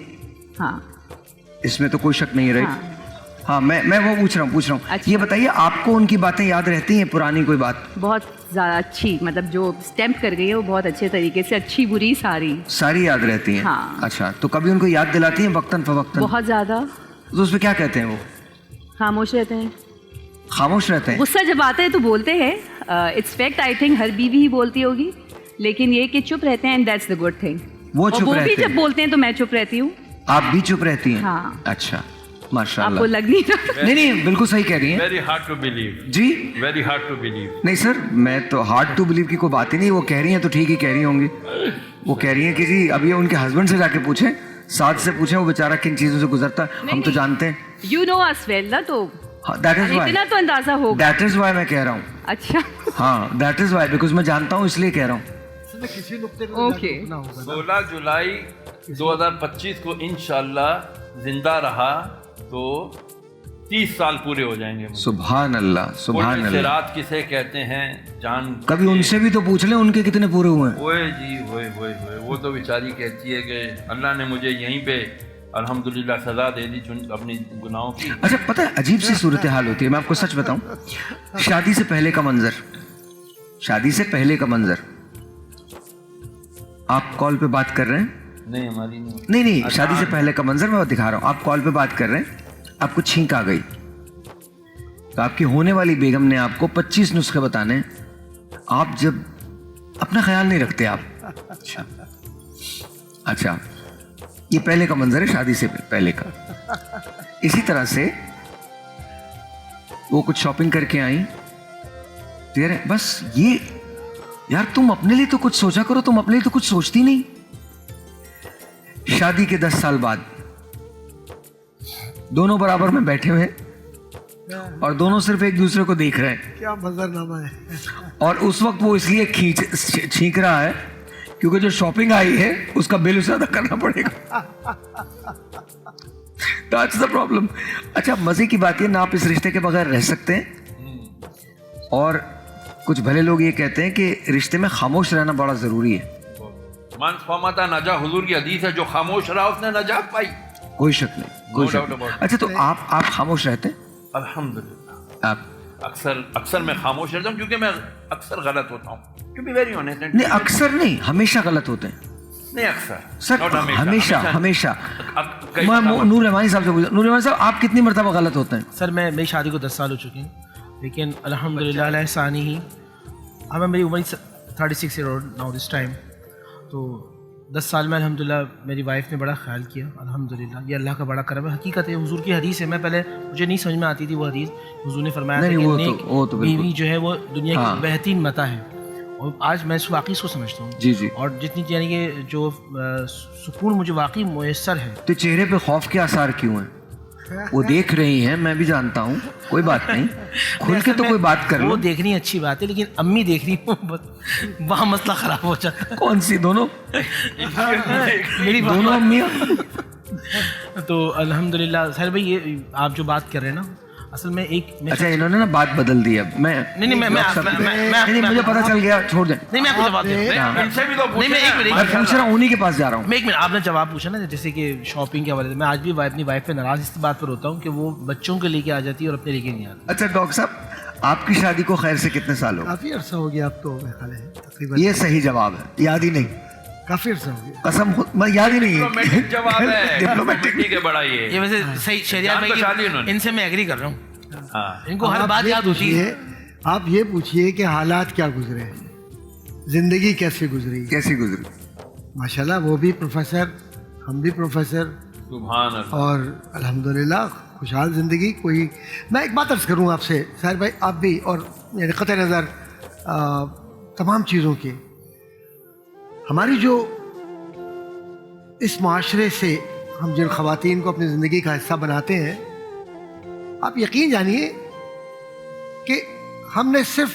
हाँ इसमें तो कोई शक नहीं है, राइट? हाँ। हाँ, मैं वो पूछ रहा हूँ। अच्छा। ये बताइए, आपको उनकी बातें याद रहती हैं, पुरानी कोई बात? बहुत ज़्यादा अच्छी, मतलब जो स्टैम्प कर गई है वो बहुत अच्छे तरीके से, अच्छी बुरी सारी याद रहती हैं? हाँ। अच्छा, तो कभी उनको याद दिलाती हैं वक्तन फवक्तन? बहुत ज़्यादा। तो उसमें क्या कहते हैं वो? खामोश रहते हैं। खामोश रहते हैं? गुस्सा जब आता है तो बोलते हैं। इट्स फैक्ट, आई थिंक हर बीवी ही बोलती होगी, लेकिन ये कि चुप रहते हैं and that's the good thing. वो चुप भी रहते हैं? जब बोलते हैं तो मैं चुप रहती हूँ। आप भी चुप रहती हैं? हाँ। अच्छा, माशाल्लाह। आपको लग नहीं रहा? नहीं, बिल्कुल सही कह रही हैं वेरी हार्ड टू बिलीव, जी। Very hard to believe. नहीं सर, मैं तो हार्ड टू बिलीव की कोई बात ही नहीं। वो कह रही हैं तो ठीक ही कह रही होंगी। वो कह रही हैं कि जी अब ये उनके हस्बैंड से जाके पूछें, साथ से पूछें, वो बेचारा किन चीज़ों से गुजरता है, हम तो जानते हैं। यू नो अस वेल ना, तो दैट इज वाई, इतना तो अंदाजा होगा। दैट इज वाई मैं कह रहा हूँ। अच्छा। हाँ, दैट इज वाई, बिकॉज मैं जानता हूँ इसलिए कह रहा हूँ। इसमें किसी नुक्ते पे ओके। रुकना होगा ना। 16 जुलाई 2025 को इंशाल्लाह जिंदा रहा तो 30 साल पूरे हो जाएंगे। सुभान अल्लाह, सुभान अल्लाह। रात किसे कहते हैं जान? कभी उनसे भी तो पूछ लें उनके कितने पूरे हुए हैं। ओए जी, ओए ओए ओए, वो तो बेचारी कहती है कि अल्लाह ने मुझे यहीं पे अल्हम्दुलिल्लाह सजा दे दी अपनी गुनाहों की। अच्छा, पता है अजीब सी सूरत हाल होती है। मैं आपको सच बताऊं, शादी से पहले का मंजर, शादी से पहले का मंजर, आप कॉल पे बात कर रहे हैं? नहीं, हमारी नहीं। नहीं, शादी से पहले का मंजर मैं दिखा रहा हूँ। आप कॉल पे बात कर रहे हैं, आपको छींक आ गई, तो आपकी होने वाली बेगम ने आपको 25 नुस्खे बताने हैं। आप जब अपना ख्याल नहीं रखते आप। अच्छा, ये पहले का मंजर है, शादी से पहले का। इसी तरह से वो कुछ शॉपिंग करके आई, तेरे बस ये, यार तुम अपने लिए तो कुछ सोचा करो, तुम अपने लिए तो कुछ सोचती नहीं। शादी के 10 साल बाद दोनों बराबर में बैठे हुए हैं और दोनों सिर्फ एक दूसरे को देख रहे हैं। क्या मंजरनामा है। और उस वक्त वो इसलिए छींक रहा है क्योंकि जो शॉपिंग आई है उसका बिल उसे अदा करना पड़ेगा। That's the problem. अच्छा, मजे की बात है ना, आप इस रिश्ते के बगैर रह सकते हैं। और कुछ भले लोग ये कहते हैं कि रिश्ते में खामोश रहना बड़ा जरूरी है। मन फमाता नजा, हुजूर की हदीस है, जो खामोश रहा उसने नजात पाई। कोई शक नहीं, कोई शक नहीं। अच्छा, तो आप खामोश रहते हैं? अल्हम्दुलिल्लाह। आप अक्सर मैं खामोश रहता हूँ क्योंकि मैं अक्सर गलत होता हूँ। To be very honest. नहीं, अक्सर नहीं, हमेशा गलत होते हैं नहीं, अक्सर सर, Not हमेशा। कई मैं दफा- नूर रहमानी साहब से पूछा, नूर रहमानी साहब आप कितनी मरतबा गलत होते हैं? सर मेरी शादी को 10 साल हो चुके हैं, लेकिन अल्हम्दुलिल्लाह अलहसानी ही, अब मेरी उम्र 36 year old now this time. तो 10 साल में अल्हम्दुलिल्लाह मेरी वाइफ ने बड़ा ख्याल किया, अल्हम्दुलिल्लाह। ये अल्लाह का बड़ा करम है, हकीकत है। हुजूर की हदीस है, मैं पहले मुझे नहीं समझ में आती थी वो हदीस। हुजूर ने फरमाया था कि वो तो बिल्कुल। बीवी जो है वो दुनिया हाँ। की बेहतरीन मता है, और आज मैं इस वाकई को समझता हूँ। जी जी। और जितनी यानी कि जो सुकून मुझे वाकई मुयस्सर है। तो चेहरे पे खौफ के आसार क्यों हैं? वो देख रही हैं, मैं भी जानता हूँ, कोई बात नहीं, खुल के तो कोई बात कर वो लो। देखनी अच्छी बात है, लेकिन अम्मी देख रही वहाँ मसला खराब हो जाता है। कौन सी? दोनों? मेरी दोनों अम्मियाँ? तो अल्हम्दुलिल्लाह। सर भाई, ये आप जो बात कर रहे हैं ना, असल में अच्छा, इन्होंने ना बात बदल दी। अब मैं नहीं, मुझे पता चल गया, छोड़ दें। नहीं, मैं आपको जवाब दे रहा हूँ। इनसे भी तो नहीं, मैं एक मैं मिनट पूछ रहा हूँ, उन्हीं के पास जा रहा हूँ। मैं एक मिनट, आपने जवाब पूछा ना, जैसे कि शॉपिंग के हवाले से, मैं आज भी अपनी वाइफ पे नाराज इस बात पर होता हूँ कि वो बच्चों के लेके आ जाती है और अपने लेके नहीं आती। अच्छा डॉक्टर साहब, आपकी शादी को खैर से कितने साल हो? काफी अरसा हो गया अब तो, मेरे ख्याल है तकरीबन। ये सही जवाब है, याद ही नहीं। काफी अर्सा हो गया। कसम मैं याद ही नहीं है। डिप्लोमेटिक जवाब है, डिप्लोमेटिक ठीक है बड़ा ये वैसे सही शहरियार जान बचा ली भाई उन्होंने। इनसे मैं एग्री कर रहा हूँ, हाँ इनको हर आप बात ये याद होती है। आप ये पूछिए कि हालात क्या गुजरे हैं, जिंदगी कैसे गुजरी। कैसी गुजरी? माशाल्लाह वो भी प्रोफेसर, हम भी प्रोफेसर, सुभान अल्लाह। और अल्हम्दुलिल्लाह खुशहाल ज़िंदगी। कोई मैं एक बात अर्ज़ करूँ आपसे साहिर भाई, आप भी, और यानी क़त्ए नज़र तमाम चीज़ों की, हमारी जो इस माशरे से हम जिन ख़वातीन को अपनी ज़िंदगी का हिस्सा बनाते हैं, आप यकीन जानिए कि हमने सिर्फ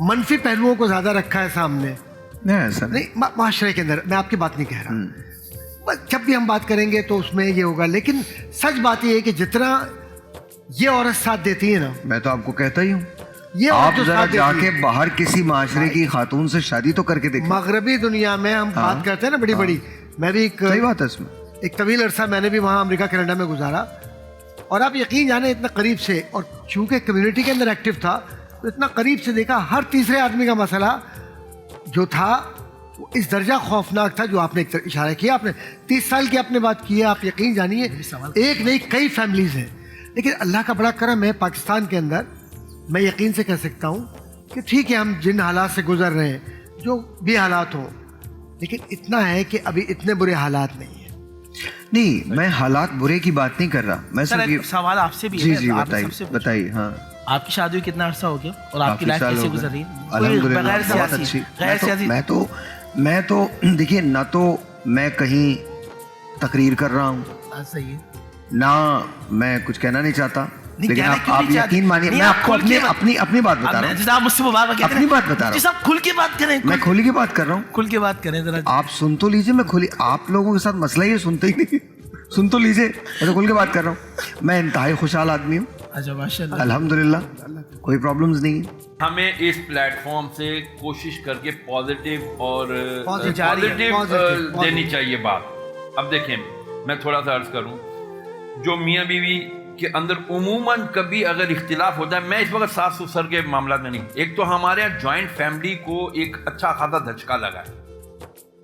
मनफी पहलुओं को ज़्यादा रखा है सामने। नहीं ऐसा नहीं। नहीं, माशरे के अंदर मैं आपकी बात नहीं कह रहा, बस जब भी हम बात करेंगे तो उसमें ये होगा, लेकिन सच बात ये है कि जितना ये औरत साथ देती है ना, मैं तो आपको कहता ही हूँ, ये आप औरत जो जरा साथ देती जाके है, बाहर किसी माशरे की खातून से शादी तो करके देखिए। मगरबी दुनिया में हम हाँ। बात करते हैं ना बड़ी बड़ी, मैं भी सही बात है इसमें। एक तवील अरसा मैंने भी वहाँ अमेरिका कनाडा में गुजारा, और आप यकीन जाने इतना करीब से, और चूंकि कम्युनिटी के अंदर एक्टिव था तो इतना करीब से देखा, हर तीसरे आदमी का मसला जो था वो इस दर्जा खौफनाक था जो आपने एक इशारा किया। आपने 30 साल की आपने बात की है, आप यकीन जानिए एक नहीं कई फैमिलीज हैं, लेकिन अल्लाह का बड़ा करम है पाकिस्तान के अंदर, मैं यकीन से कह सकता हूँ कि ठीक है हम जिन हालात से गुजर रहे हैं, जो भी हालात हों, लेकिन इतना है कि अभी इतने बुरे हालात नहीं है। नहीं, मैं हालात बुरे की बात नहीं कर रहा, मैं सर सिर्फ ये। एक सवाल आपसे भी जी है, जी आपने बताइए सबसे पूछा। बताइए। हाँ आपकी शादी हुई कितना अरसा हो गया और आपकी काफी लाइफ साल कैसे हो गए। गुजर रही है? अल्हम्दुलिल्लाह गैर बहुत सियासी, अच्छी। गैर सियासी। मैं तो देखिए, ना तो मैं कहीं तकरीर कर रहा हूँ, सही है। ना मैं कुछ कहना नहीं चाहता, नहीं, लेकिन कहना क्यों आप नहीं चाहते? यकीन मानिए, नहीं, मैं आप आपको खुल के अपनी बात बता रहा हूँ। जैसे आप मुझसे वो बात कहते हैं अपनी ना, बात बता रहा हूँ। जी साहब खुल के बात करें, मैं खुली की बात कर रहा हूँ, खुल के बात करें जरा। आप सुन तो लीजिए। मैं खुली, आप लोगों के साथ मसला ही है, सुनते ही नहीं। सुन तो लीजिए, मैं तो खुल के बात कर रहा हूँ। मैं इंतहाई खुशहाल आदमी हूँ, अच्छा माशाल्लाह। अल्हम्दुलिल्लाह, कोई प्रॉब्लम्स नहीं है। हमें इस प्लेटफॉर्म से कोशिश करके पॉजिटिव और पॉजिटिव पॉजिटिव देनी चाहिए बात। अब देखें, मैं थोड़ा सा अर्ज करूं, जो मियाँ बीवी के अंदर उमूमन कभी अगर इख्तिलाफ होता है, मैं इस वक्त सास ससुर के मामला में नहीं, एक तो हमारे यहाँ जॉइंट फैमिली को एक अच्छा खासा धचका लगा है,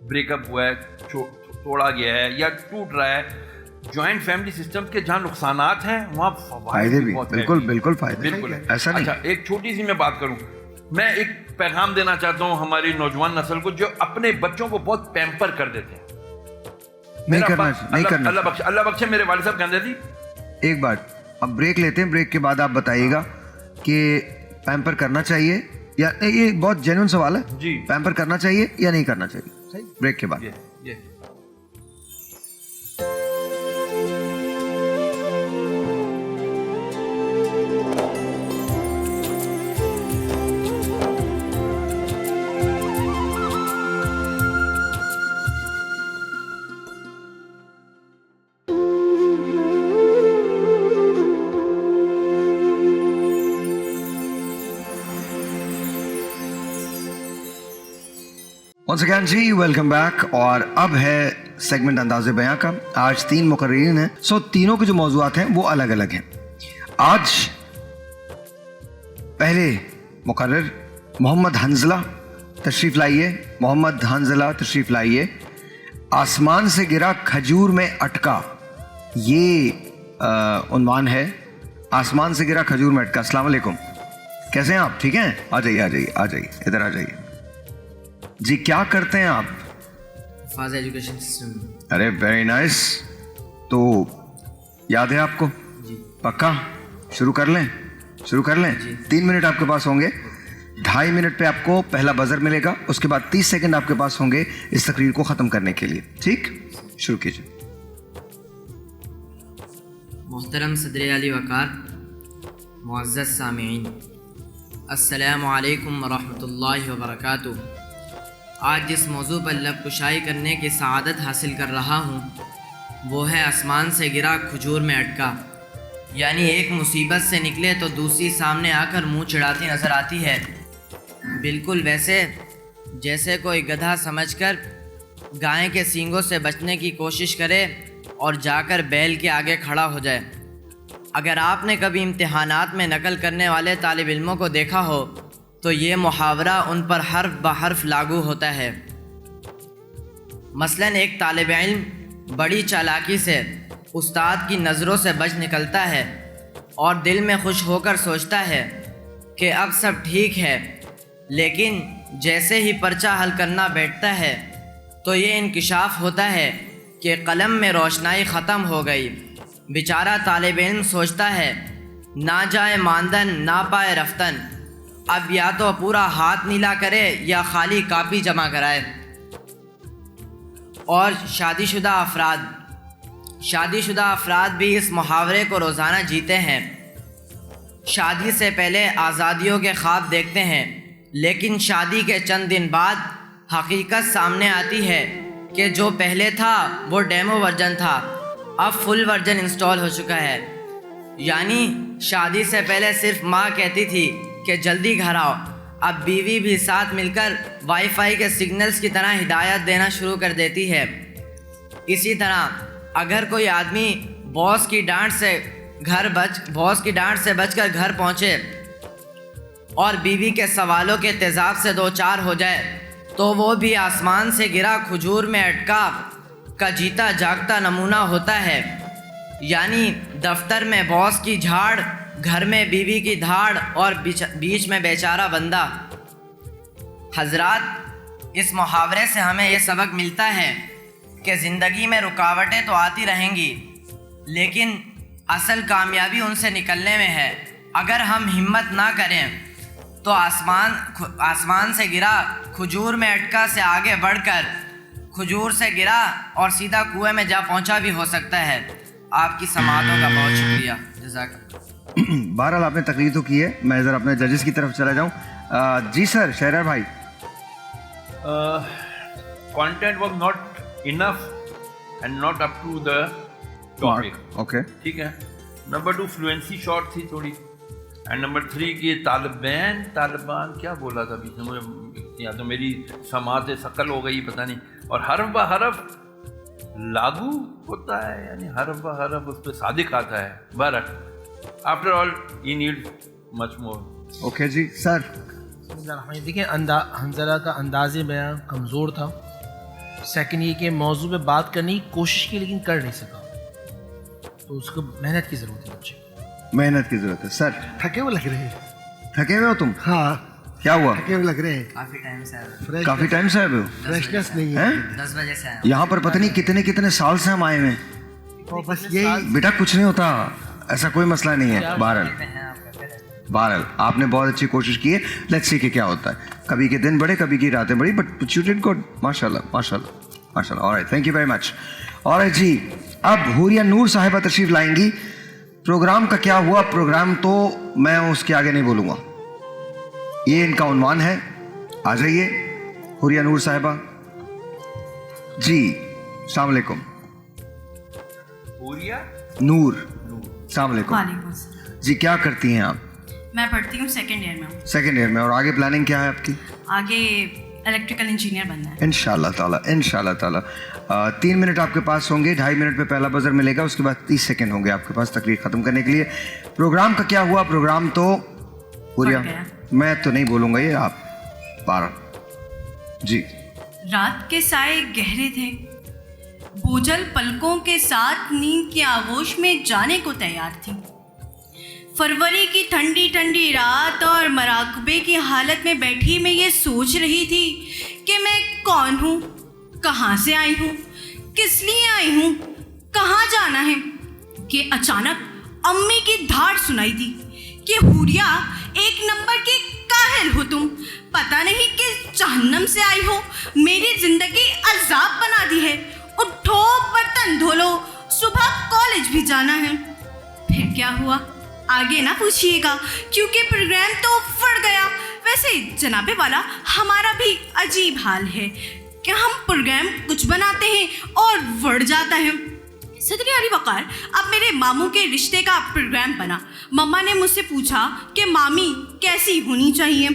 ब्रेकअप हुआ है, तोड़ा गया है या टूट रहा है। जॉइंट फैमिली सिस्टम के जहाँ नुकसानात हैं वहाँ फायदे भी, बिल्कुल बिल्कुल फायदे, बिल्कुल ऐसा नहीं। अच्छा, एक छोटी सी मैं बात करूं, मैं एक पैगाम देना चाहता हूं हमारी नौजवान नस्ल को जो अपने बच्चों को बहुत पैम्पर कर देते हैं। नहीं मेरा करना, बाप- नहीं अल्लाह- करना। अल्लाह बख्शे मेरे वालिद साहब कहते थे। एक बात, अब ब्रेक लेते हैं, ब्रेक के बाद आप बताइएगा कि पैम्पर करना चाहिए या नहीं। ये बहुत जेन्युइन सवाल है जी। पैम्पर करना चाहिए या नहीं करना चाहिए, ब्रेक के बाद। ये Once again जी, वेलकम बैक। और अब है सेगमेंट अंदाज़े बयां का। आज 3 मुकर्रीरीन हैं, सो तीनों के जो मौज़ूआत हैं वो अलग अलग हैं। आज पहले मुकर्रर मोहम्मद हंजला तशरीफ़ लाइए। मोहम्मद हंजला तशरीफ़ लाइए। आसमान से गिरा खजूर में अटका, ये उन्वान है। आसमान से गिरा खजूर में अटका। अस्सलाम वालेकुम, कैसे हैं आप? ठीक हैं? आ जाइए आ जाइए आ जाइए, इधर आ जाइए जी। क्या करते हैं आप? फाज एजुकेशन सिस्टम। अरे वेरी नाइस। तो याद है आपको? जी। पक्का? शुरू कर लें? शुरू कर लें? 3 मिनट आपके पास होंगे। 2.5 मिनट पे आपको पहला बजर मिलेगा, उसके बाद 30 सेकंड आपके पास होंगे इस तकरीर को ख़त्म करने के लिए। ठीक, शुरू कीजिए। मोहतरम सदर अली वकार, मुअज़्ज़ज़ सामीईन, अस्सलामु अलैकुम वरहमतुल्लाहि वबरकातुहू। आज जिस मौजू पर लब कुशाई करने की सआदत हासिल कर रहा हूँ वो है आसमान से गिरा खजूर में अटका। यानी एक मुसीबत से निकले तो दूसरी सामने आकर मुंह चिढ़ाती नज़र आती है। बिल्कुल वैसे जैसे कोई गधा समझकर गाय के सींगों से बचने की कोशिश करे और जाकर बैल के आगे खड़ा हो जाए। अगर आपने कभी इम्तिहानात में नकल करने वाले तालिब इल्मों को देखा हो तो ये मुहावरा उन पर हर्फ ब हर्फ लागू होता है। मसलन एक तालिब इल्म बड़ी चालाकी से उस्ताद की नज़रों से बच निकलता है और दिल में खुश होकर सोचता है कि अब सब ठीक है, लेकिन जैसे ही पर्चा हल करना बैठता है तो ये इंकिशाफ होता है कि कलम में रोशनाई ख़त्म हो गई। बेचारा तालिब इल्म सोचता है ना जाए मानदन ना पाए रफ्तन, अब या तो पूरा हाथ नीला करे या खाली कापी जमा कराए। और शादीशुदा अफराद भी इस मुहावरे को रोज़ाना जीते हैं। शादी से पहले आज़ादियों के ख्वाब देखते हैं, लेकिन शादी के चंद दिन बाद हकीकत सामने आती है कि जो पहले था वो डेमो वर्जन था, अब फुल वर्जन इंस्टॉल हो चुका है। यानी शादी से पहले सिर्फ माँ कहती थी कि जल्दी घर आओ, अब बीवी भी साथ मिलकर वाईफाई के सिग्नल्स की तरह हिदायत देना शुरू कर देती है। इसी तरह अगर कोई आदमी बॉस की डांट से बचकर घर पहुँचे और बीवी के सवालों के तेज़ाब से दो चार हो जाए तो वो भी आसमान से गिरा खजूर में अटका का जीता जागता नमूना होता है। यानी दफ्तर में बॉस की झाड़, घर में बीवी की धाड़ और बीच में बेचारा बंदा। हजरात, इस मुहावरे से हमें ये सबक मिलता है कि ज़िंदगी में रुकावटें तो आती रहेंगी, लेकिन असल कामयाबी उनसे निकलने में है। अगर हम हिम्मत ना करें तो आसमान से गिरा खजूर में अटका से आगे बढ़कर खजूर से गिरा और सीधा कुएं में जा पहुंचा भी हो सकता है। आपकी समातों का बहुत शुक्रिया, जज़ाकल्लाह। बहरहाल आपने तकरीर तो की है, मैं ज़रा अपने जजेस की तरफ चला जाऊँ। जी सर, शहरार भाई। Content was not enough and not up to the topic. Okay, ठीक है। नंबर 2 फ्लुएंसी शॉर्ट थी थोड़ी, एंड नंबर 3 की तालिबान क्या बोला था बीच में, या तो मेरी समात शकल हो गई पता नहीं। और हरफ ब हरफ लागू होता है, यानी हरफ ब हरफ उस पर सादिक आता है। बहरहाल after all you need much more. Okay जी सर। देखिए, हंजला का अंदाज़े बयां कमज़ोर था। सेकंड ये कि मौजू पे बात करने की कोशिश की लेकिन कर नहीं सका, तो उसको मेहनत की ज़रूरत है। बच्चे मेहनत की ज़रूरत है। सर, थके हुए लग रहे हैं। थके हुए हो तुम? हाँ, क्या हुआ? थके हुए लग रहे हैं। काफ़ी टाइम से काफ़ी टाइम से आए हो? फ्रेशनेस नहीं है। 10 बजे से आया। यहाँ पर पता नहीं कितने कितने साल से हम आए हुए हैं। और बस यही बेटा कुछ नहीं होता, ऐसा कोई मसला नहीं है। बहरहाल आपने बहुत अच्छी कोशिश की है। लेट्स सी कि क्या होता है। कभी के दिन बड़े, कभी की रातें बड़ी, बट यू डिड गुड। माशाल्लाह माशाल्लाह माशाल्लाह। Alright, thank you very much. Alright जी, अब हुरिया नूर साहिबा तशरीफ लाएंगी। प्रोग्राम का क्या हुआ, प्रोग्राम तो मैं उसके आगे नहीं बोलूँगा, ये इनका उन्वान है। आ जाइए हुरिया नूर साहिबा जी। अस्सलाम वालेकुम। हुरिया नूर, अस्सलाम वालेकुम जी। क्या करती हैं आप? मैं पढ़ती हूँ, सेकेंड ईयर में हूँ। सेकेंड ईयर में। और आगे प्लानिंग क्या है आपकी? आगे इलेक्ट्रिकल इंजीनियर बनना है इंशाल्लाह ताला, इंशाल्लाह ताला। 3 मिनट आपके पास होंगे, 2.5 मिनट पे पहला बजर मिलेगा, उसके बाद 30 सेकंड होंगे आपके पास तकरीर ख़त्म करने के लिए। प्रोग्राम का क्या हुआ? प्रोग्राम तो हुरिया, मैं तो नहीं बोलूँगा, ये आप 12 जी। रात के साए गहरे थे, बोझल पलकों के साथ नींद की आगोश में जाने को तैयार थी। फरवरी की ठंडी ठंडी रात और मराकबे की हालत में बैठी मैं ये सोच रही थी कि मैं कौन हूँ, कहाँ से आई हूँ, किस लिए आई हूँ, कहाँ जाना है, कि अचानक अम्मी की धाड़ सुनाई दी कि हुरिया, 1 नंबर की काहिल हो तुम, पता नहीं किस जहन्नम से आई हो, मेरी जिंदगी अजाब बना दी है, उठो बर्तन धो लो, सुबह कॉलेज भी जाना है। फिर क्या हुआ आगे ना पूछिएगा, क्योंकि प्रोग्राम तो फट गया। वैसे जनाबे वाला, हमारा भी अजीब हाल है कि हम प्रोग्राम कुछ बनाते हैं और बढ़ जाता है। सदर अली वकार, अब मेरे मामू के रिश्ते का प्रोग्राम बना। मम्मा ने मुझसे पूछा कि मामी कैसी होनी चाहिए।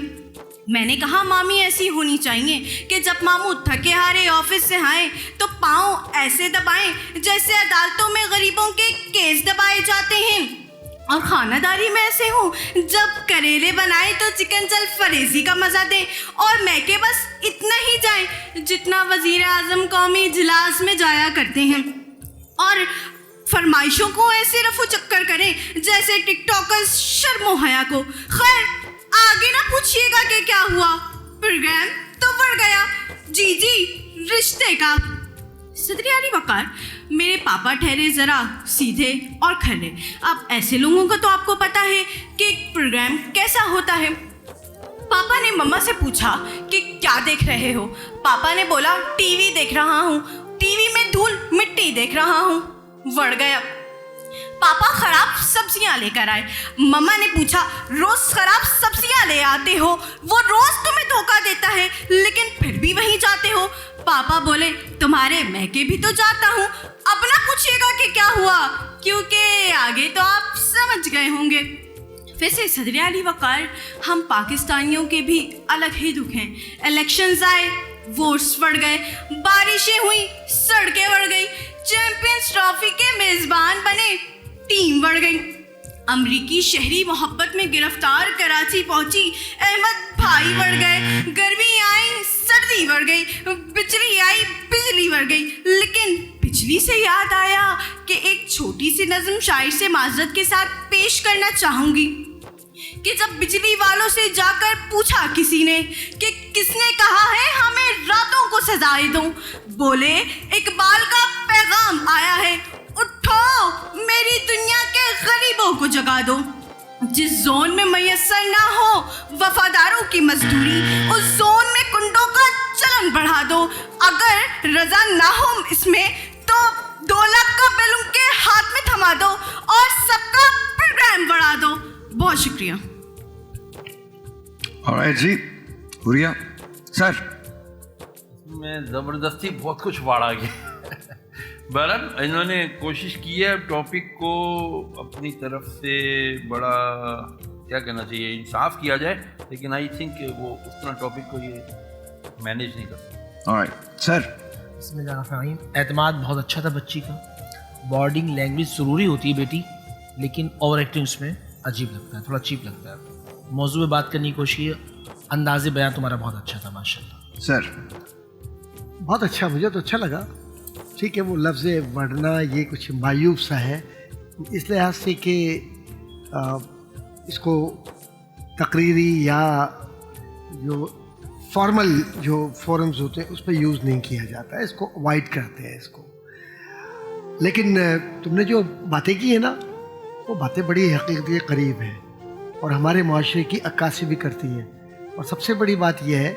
मैंने कहा मामी ऐसी होनी चाहिए कि जब मामू थके हारे ऑफिस से आए तो पाँव ऐसे दबाएं जैसे अदालतों में गरीबों के केस दबाए जाते हैं, और खानादारी में ऐसे हूँ, जब करेले बनाए तो चिकन चल फरेजी का मज़ा दे और मैके बस इतना ही जाए जितना वज़ीर आज़म कौमी इजलास में जाया करते हैं, और फरमाइशों को ऐसे रफू चक्कर करें जैसे टिकटॉकर्स शर्मो हया को। खैर आगे ना पूछिएगा कि क्या हुआ, प्रोग्राम तो बढ़ गया जी रिश्ते का। सदर आली वक़ार, मेरे पापा ठहरे ज़रा सीधे और खरे। अब ऐसे लोगों का तो आपको पता है कि एक प्रोग्राम कैसा होता है। पापा ने मम्मा से पूछा कि क्या देख रहे हो। पापा ने बोला टीवी देख रहा हूँ, टीवी में धूल मिट्टी देख रहा हूँ। बढ़ गया। पापा खराब सब्जियां लेकर आए। मम्मा ने पूछा रोज खराब सब्जियां ले आते हो, वो रोज तुम्हें धोखा देता है लेकिन फिर भी वहीं जाते हो। पापा बोले तुम्हारे मैके भी तो जाता हूँ। अब ना पूछिएगा कि क्या हुआ, क्योंकि आगे तो आप समझ गए होंगे। वैसे सदर आली वक़ार, हम पाकिस्तानियों के भी अलग ही दुख हैं। इलेक्शंस आए, वोट्स बढ़ गए, बारिशें हुई, सड़कें बढ़ गई, चैंपियंस ट्रॉफी के मेज़बान बने, टीम बढ़ गई। अमरीकी शहरी मोहब्बत में गिरफ्तार कराची पहुंची, अहमद भाई बढ़ गए। गर्मी आई, सर्दी बढ़ गई, बिजली आई, बिजली बढ़ गई। लेकिन बिजली से याद आया कि एक छोटी सी नज़म शायर से माजरत के साथ पेश करना चाहूँगी कि जब बिजली वालों से जाकर पूछा किसी ने कि किसने कहा है हमें रातों को सजाएं दो, बोले इकबाल का पैगाम आया है, उठो मेरी दुनिया के गरीबों को जगा दो। जिस जोन में मैसर ना हो वफादारों की मजदूरी, उस जोन में कुंडों का चलन बढ़ा दो। अगर रजा ना हो इसमें तो 2 लाख का बिल उनके हाथ में थमा दो और सबका प्रोग्राम बढ़ा दो। बहुत शुक्रिया। ऑलराइट जी, हुरिया सर। मैं ज़बरदस्ती बहुत कुछ बाढ़ा गया। बहरहाल इन्होंने कोशिश की है टॉपिक को अपनी तरफ से बड़ा क्या कहना चाहिए इंसाफ किया जाए, लेकिन आई थिंक वो उस तरह टॉपिक को ये मैनेज नहीं कर सकते। Alright sir. बिस्मिल्लाहिर्रहमानिर्रहीम। एतमाद बहुत अच्छा था बच्ची का। बॉर्डिंग लैंग्वेज ज़रूरी होती है बेटी, लेकिन ओवर एक्टिंग उसमें अजीब लगता है, थोड़ा चीप लगता है। मौजू में बात करने की कोशिश की, अंदाज़े बयान तुम्हारा बहुत अच्छा था माशाल्लाह। सर बहुत अच्छा, मुझे तो अच्छा लगा। ठीक है, वो लफ्ज़ वरना ये कुछ मायूब सा है इस लिहाज से कि इसको तकरीरी या जो फॉर्मल जो फोरम्स होते हैं उस पर यूज़ नहीं किया जाता है, इसको अवॉइड करते हैं इसको। लेकिन तुमने जो बातें की है ना, वो बातें बड़ी हकीकत के करीब हैं और हमारे माशरे की अक्कासी भी करती हैं। और सबसे बड़ी बात यह है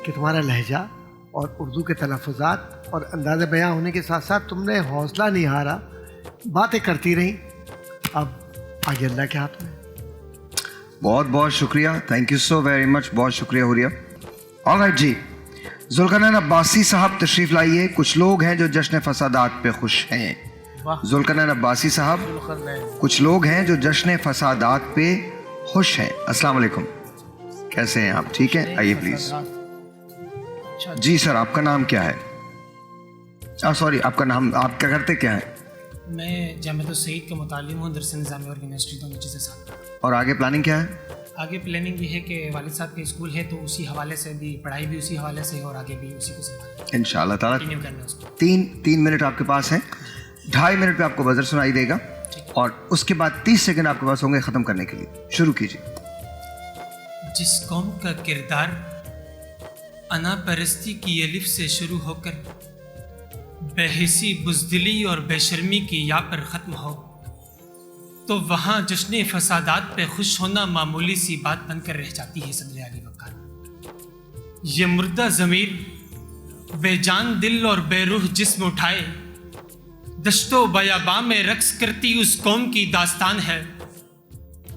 कि तुम्हारा लहजा और उर्दू के तलफ़ुज़ात और अंदाज़ बयां होने के साथ साथ तुमने हौसला नहीं हारा, बातें करती रही। अब आगे अल्लाह के हाथ में। बहुत बहुत शुक्रिया, thank you so very much, बहुत शुक्रिया हुरिया। ऑलराइट जी, जुल्करनैन अब्बासी साहब तशरीफ़ लाइए। कुछ लोग हैं जो जश्न फसादात पे खुश हैं। जुल्करनैन अब्बासी साहब, कुछ लोग हैं जो जश्न फसादात पे खुश हैं। अस्सलाम वालेकुम, कैसे हैं आप? ठीक हैं, आइए प्लीज़। जी सर, आपका नाम क्या है? सॉरी, आपका नाम, आप क्या करते क्या है? मैं जामिया सईद का मुतालिम हूँ, दरस निज़ामी और यूनिवर्सिटी दोनों चीज़ें साथ। और आगे प्लानिंग क्या है? आगे प्लानिंग ये है कि वालिद साहब का स्कूल है तो उसी हवाले से भी पढ़ाई भी उसी हवाले से है और आगे भी उसी को संभालना इंशाअल्लाह ताला। कंटिन्यू करना है उसको। 3 मिनट आपके पास हैं, 2.5 मिनट पे आपको बजर सुनाई देगा और उसके बाद 30 सेकंड आपके पास होंगे ख़त्म करने के लिए। शुरू कीजिए। जिस कौम का किरदार अना परस्ती की अलिफ से शुरू होकर बेहिसी बुज़दिली और बेशर्मी की या पर ख़त्म हो, तो वहाँ जश्न फसादात पे खुश होना मामूली सी बात बनकर रह जाती है। सदर आली वक़ार, ये मुर्दा ज़मीर बेजान दिल और बेरूह जिस्म उठाए, दश्तो बयाबां में रक्स करती उस कौम की दास्तान है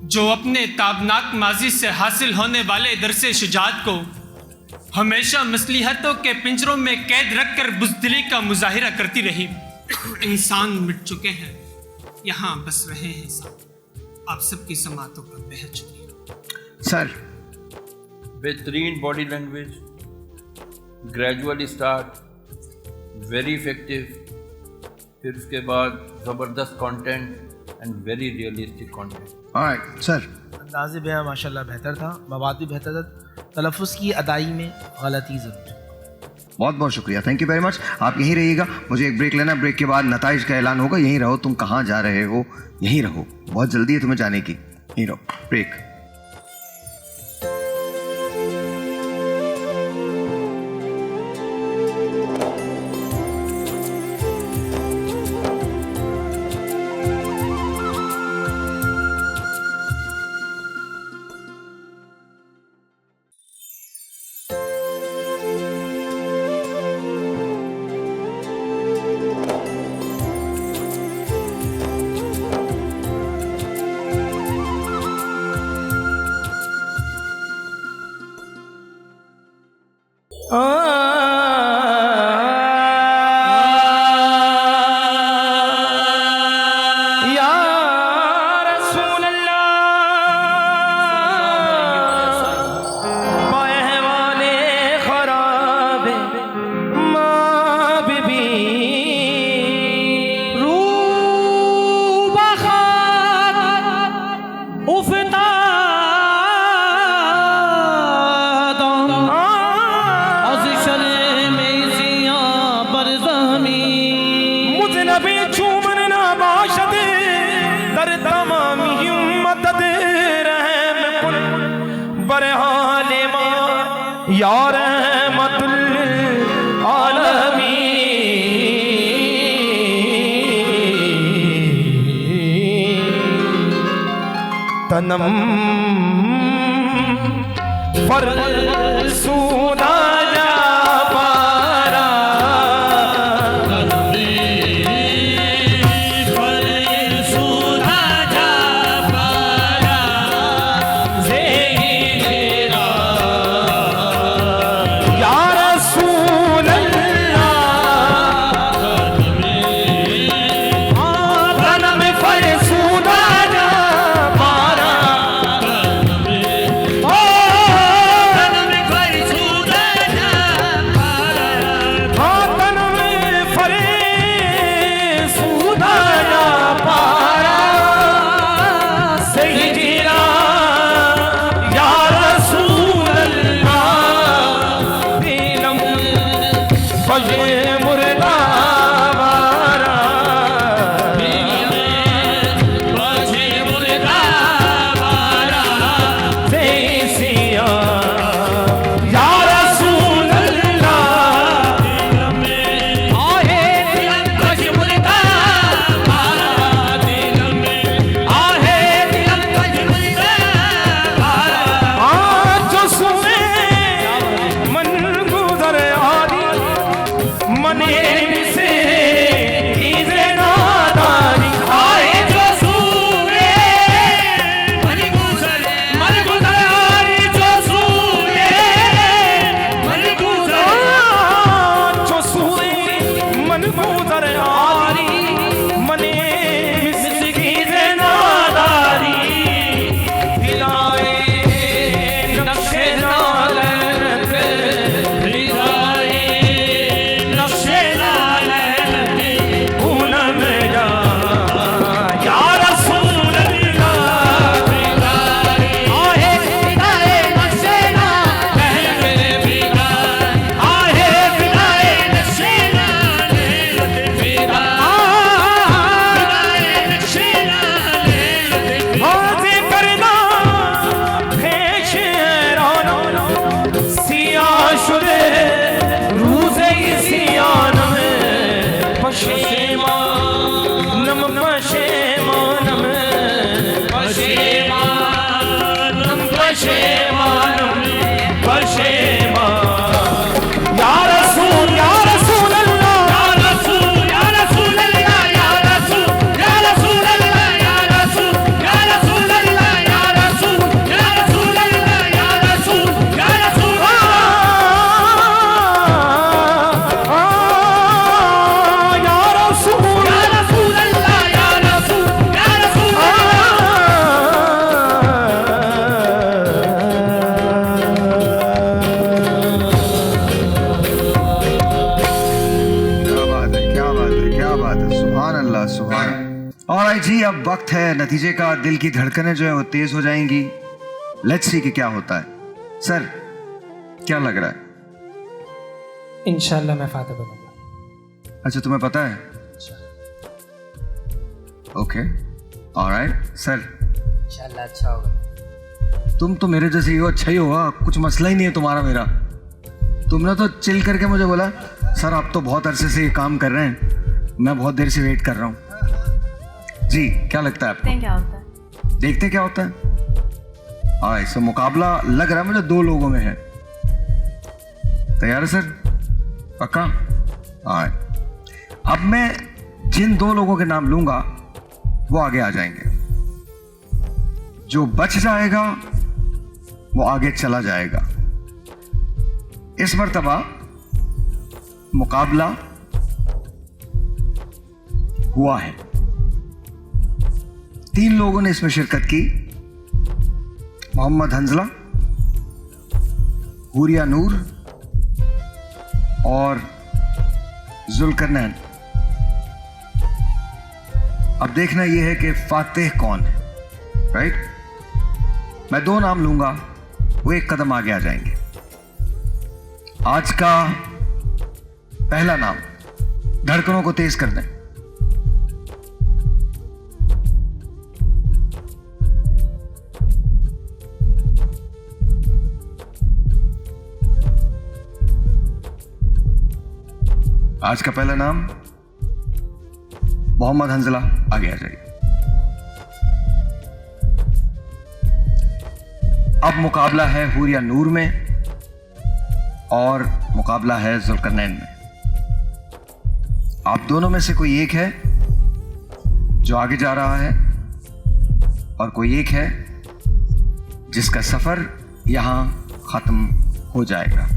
जो अपने ताबनाक माजी से हासिल होने वाले दरसे शुजात को हमेशा मसलिहतों के पिंजरों में कैद रखकर बुज़दिली का मुजाहिरा करती रही। इंसान मिट चुके हैं, यहाँ बस रहे हैं साथ। आप सबकी समातों का बेहद शुक्रिया। सर, बेहतरीन body language, gradually start, very effective, फिर उसके बाद ज़बरदस्त content and very realistic content. Alright sir. अंदाज़ बयां माशाल्लाह बेहतर था, मवाद भी बेहतर था, तलफ़्फ़ुज़ की अदाई में गलती ज़रूर। बहुत बहुत शुक्रिया, थैंक यू वेरी मच। आप यहीं रहिएगा, मुझे एक ब्रेक लेना, ब्रेक के बाद नताइज का ऐलान होगा। यहीं रहो, तुम कहाँ जा रहे हो यहीं रहो, बहुत जल्दी है तुम्हें जाने की, यहीं रहो। ब्रेक। यार रहमतुल आलमीन तनम फरसूदा जा पारा फरसूदा जा पारा ज़ेरा या रसूल अल्लाह तनम फरसूदा जा पारा नतीजे का दिल की धड़कनें जो है वो तेज हो जाएंगी। लेट्स सी कि क्या होता है। सर क्या लग रहा है? इंशाल्लाह मैं फातिह बनूंगा। अच्छा तुम्हें पता है? Okay alright. सर इंशाल्लाह अच्छा होगा। तुम तो मेरे जैसे ही हो, अच्छा ही होगा, कुछ मसला ही नहीं है तुम्हारा मेरा। तुमने तो चिल करके मुझे बोला सर आप तो बहुत अरसे से ये काम कर रहे हैं, मैं बहुत देर से वेट कर रहा हूँ। जी क्या लगता है आपको? क्या होता है? देखते क्या होता है। हाँ सो मुकाबला लग रहा है मुझे 2 लोगों में है। तैयार है सर? पक्का? हाँ। अब मैं जिन 2 लोगों के नाम लूंगा वो आगे आ जाएंगे, जो बच जाएगा वो आगे चला जाएगा। इस मर्तबा मुकाबला हुआ है, 3 लोगों ने इसमें शिरकत की। मोहम्मद हंजला, हुरिया नूर और जुल्करनैन। अब देखना यह है कि फातिह कौन है, राइट? मैं 2 नाम लूंगा, वो 1 कदम आगे आ जाएंगे। आज का पहला नाम, धड़कनों को तेज कर दें। आज का पहला नाम मोहम्मद हंजला, आगे आ जाइए। अब मुकाबला है हुरिया नूर में और मुकाबला है जुल्करनैन में। आप दोनों में से कोई एक है जो आगे जा रहा है और कोई एक है जिसका सफर यहां खत्म हो जाएगा।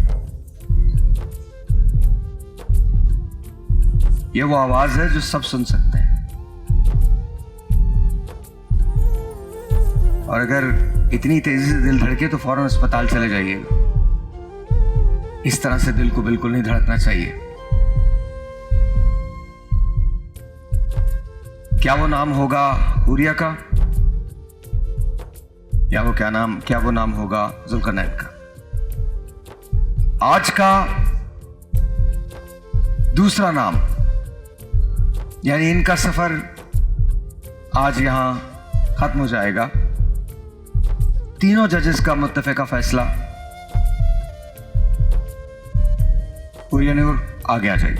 ये वो आवाज है जो सब सुन सकते हैं, और अगर इतनी तेजी से दिल धड़के तो फौरन अस्पताल चले जाइएगा। इस तरह से दिल को बिल्कुल नहीं धड़कना चाहिए। क्या वो नाम होगा हुरिया का, या क्या वो नाम होगा जुल्करनैन का? आज का दूसरा नाम, यानी इनका सफर आज यहां खत्म हो जाएगा। तीनों जजेस का मुत्तफिका फैसला। हुरिया नूर आगे आ जाइए।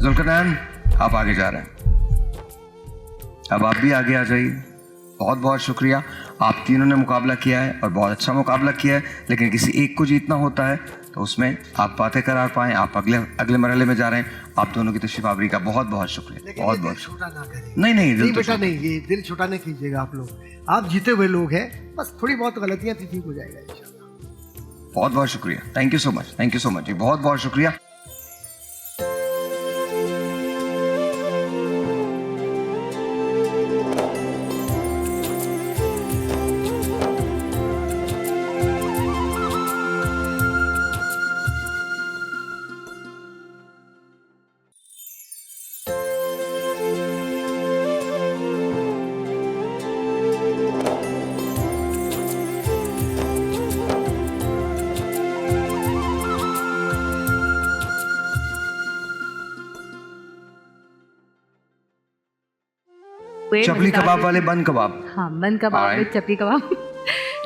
जुल्करनैन आप आगे जा रहे हैं, अब आप भी आगे आ जाइए। बहुत बहुत शुक्रिया, आप तीनों ने मुकाबला किया है और बहुत अच्छा मुकाबला किया है, लेकिन किसी एक को जीतना होता है तो उसमें आप बातें करा पाएं। आप अगले मरहले में जा रहे हैं। आप दोनों की तशरीफ आवरी का बहुत बहुत शुक्रिया। बहुत बहुत छोटा ना करें। नहीं दिल बेटा नहीं, ये दिल छोटा नहीं कीजिएगा। आप लोग, आप जीते हुए लोग हैं, बस थोड़ी बहुत गलतियां थी, ठीक हो जाएगा इंशाल्लाह। बहुत बहुत शुक्रिया। Thank you so much, thank you so much जी, बहुत बहुत शुक्रिया। चपली कबाब वाले बन कबाब, हाँ बन कबाब विद चपली कबाब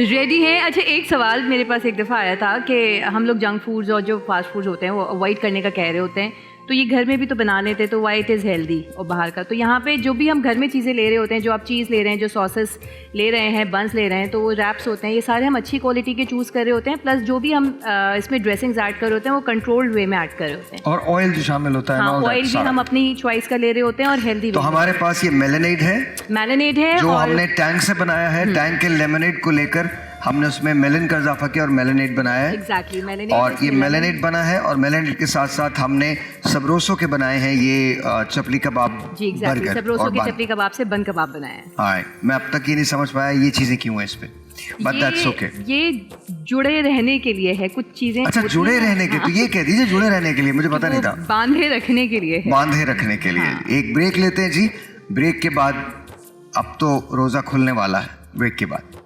रेडी हैं। अच्छा एक सवाल मेरे पास एक दफ़ा आया था कि हम लोग जंक फूड्स और जो फास्ट फूड्स होते हैं वो अवॉइड करने का कह रहे होते हैं, तो ये घर में भी तो बना लेते तो वाई इट इज़ हेल्दी और बाहर का। तो यहाँ पे जो भी हम घर में चीज़ें ले रहे होते हैं, जो आप चीज़ ले रहे हैं, जो सॉसेस ले रहे हैं, बंस ले रहे हैं, तो वो रैप्स होते हैं, ये सारे हम अच्छी क्वालिटी के चूज़ कर रहे होते हैं। प्लस जो भी हम इसमें ड्रेसिंग्स ऐड कर रहे होते हैं वो कंट्रोल्ड वे में ऐड कर रहे होते हैं, और ऑयल जो शामिल होता है, हाँ ऑयल भी हम अपनी चॉइस का ले रहे होते हैं और हेल्दी। तो हमारे पास ये मेलेनाइड है जो हमने टैंक से बनाया है। टैंक के लेमनेड को लेकर हमने उसमें मेलन का इजाफा किया और मेलेनाइड बनाया है। एग्जैक्टली मेलेनाइड, और ये मेलेनाइड बना है, और मेलेनाइड के साथ साथ हमने सबरोसो के बनाए हैं ये चपली कबाब। जी एग्जैक्टली, सबरोसो के चपली कबाब से बन कबाब बनाया है। हाँ, मैं अब तक ये नहीं समझ पाया ये चीजें क्यों हैं इस पे, बट दैट्स ओके। ये जुड़े रहने के लिए है कुछ चीजें। अच्छा जुड़े रहने के, तो ये कह दीजिए जुड़े रहने के लिए, मुझे पता नहीं था। बांधे रखने के लिए है। बांधे रखने के लिए। एक ब्रेक लेते हैं जी, ब्रेक के बाद अब तो रोज़ा खुलने वाला है ब्रेक के बाद।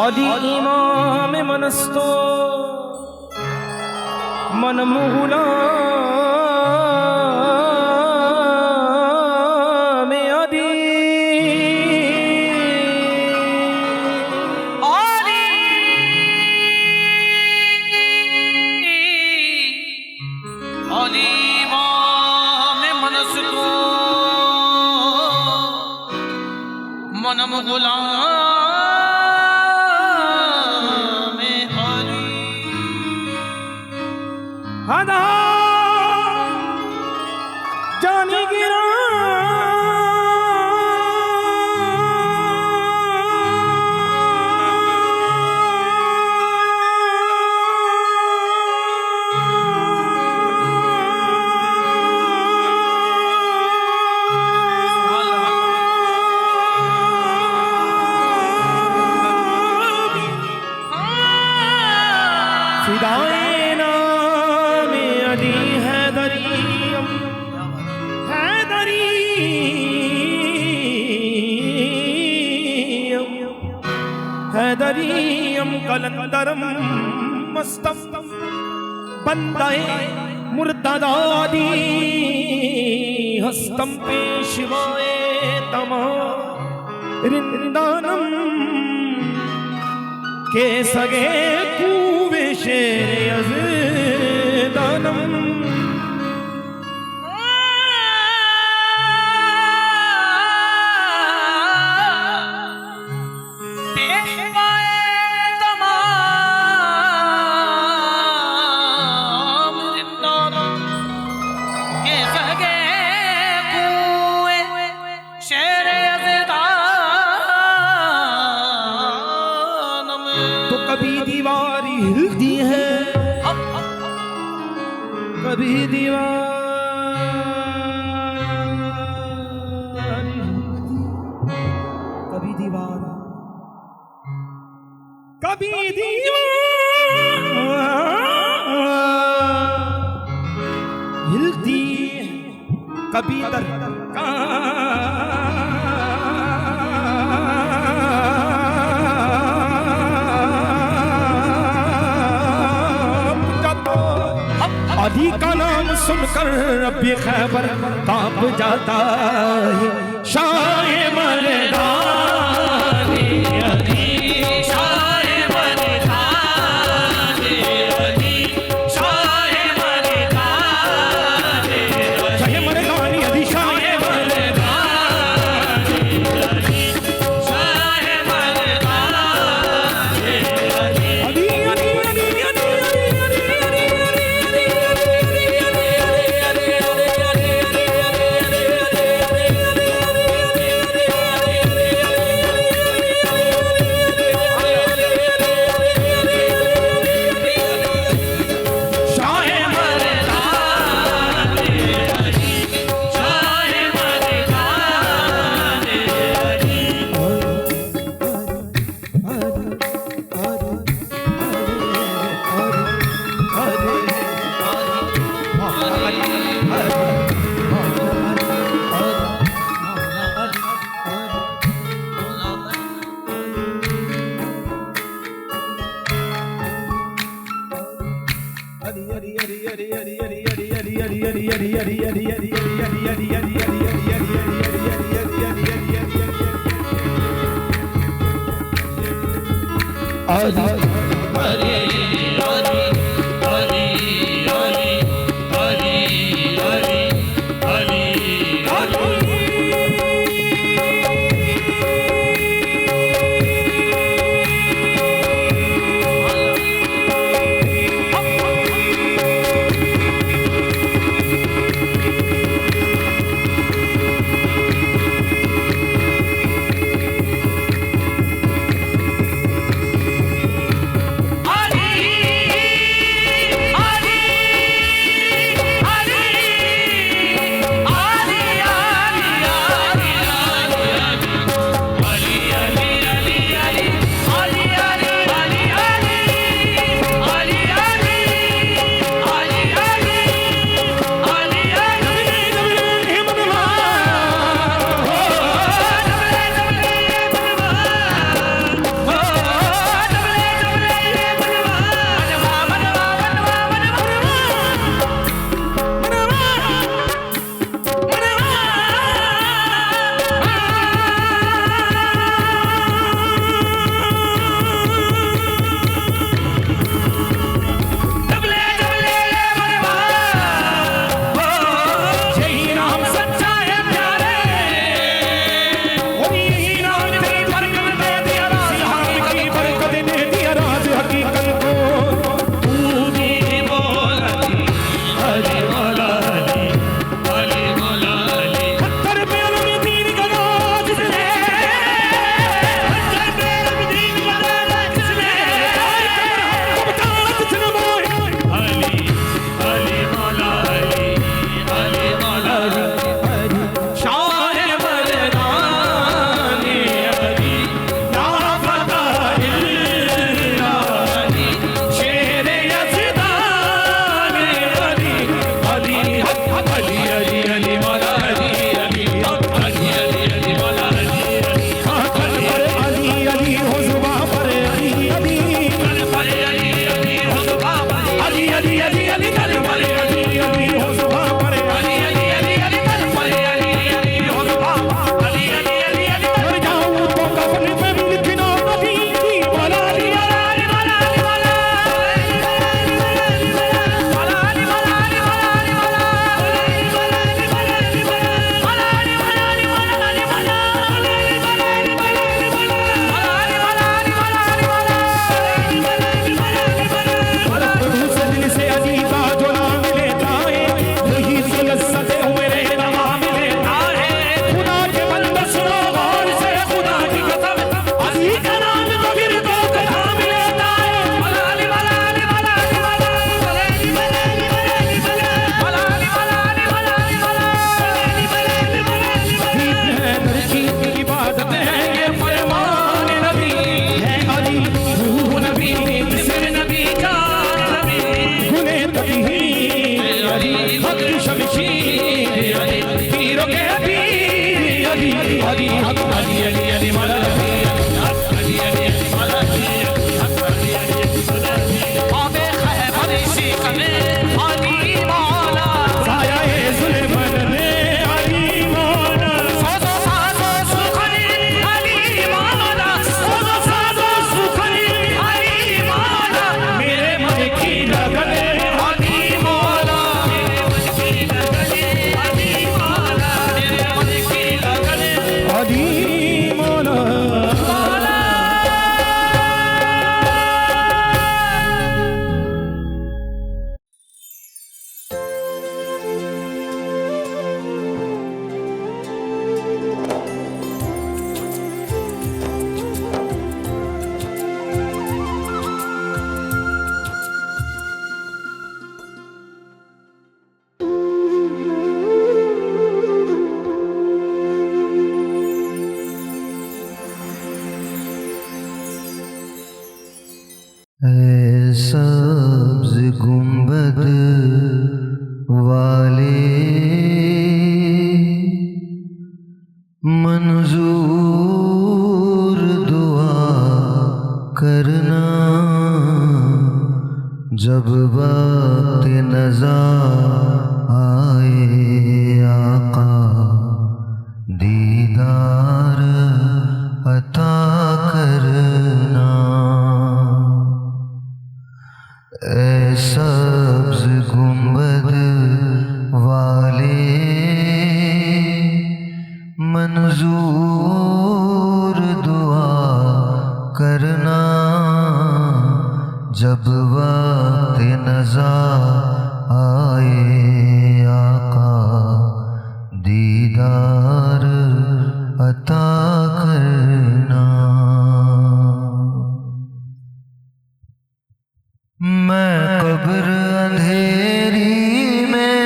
आदि इमाम मनस्तो मन मुगला में आदि आदि इमाम मनस्तो मन मुगला हदा जानी गिरा फिदाए हैदरियम कलंदरम मस्तम बंदाए मुर्तदादी हस्तम पेशवाए तमाम रिंदानम के सगे कुवे शेर यज़दानम कभी दीवारी हिलती है, कभी दीवारी कभी दीवार, कभी दीवार हिलती है, कभी दरका आदि का नाम सुनकर रब्बे खैबर कांप जाता है। शाह मर्दानी अली, शाह मर्दानी अली, शाह मर्दानी अली, शाह मर्दानी अली, शाह मर्दानी अली, शाह मर्दानी अली, सब्ज गुंबद वाले मंजूर दुआ करना, जब वक्त नज़ा आए आका दीदार अता करना। ऐ सब्ज़ गुंबद वाले मंजूर दुआ करना। जब वक्त नज़ा आए आका दीदार अता करना। मैं कब्र अंधेरी में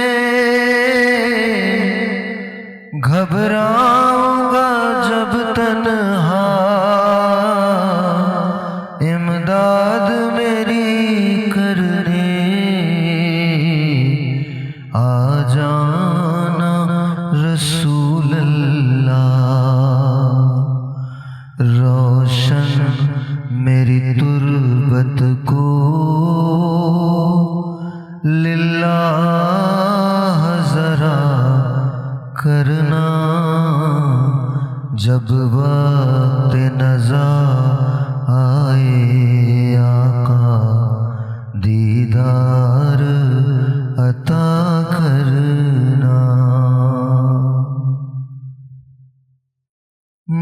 घबराऊंगा जब तन्हा, इमदाद मेरी करने आ जाना रसूल अल्लाह। रोशन मेरी तुर्बत को लिल्लाह ज़रा करना। जब वक्त नज़ा आए आका दीदार अता करना।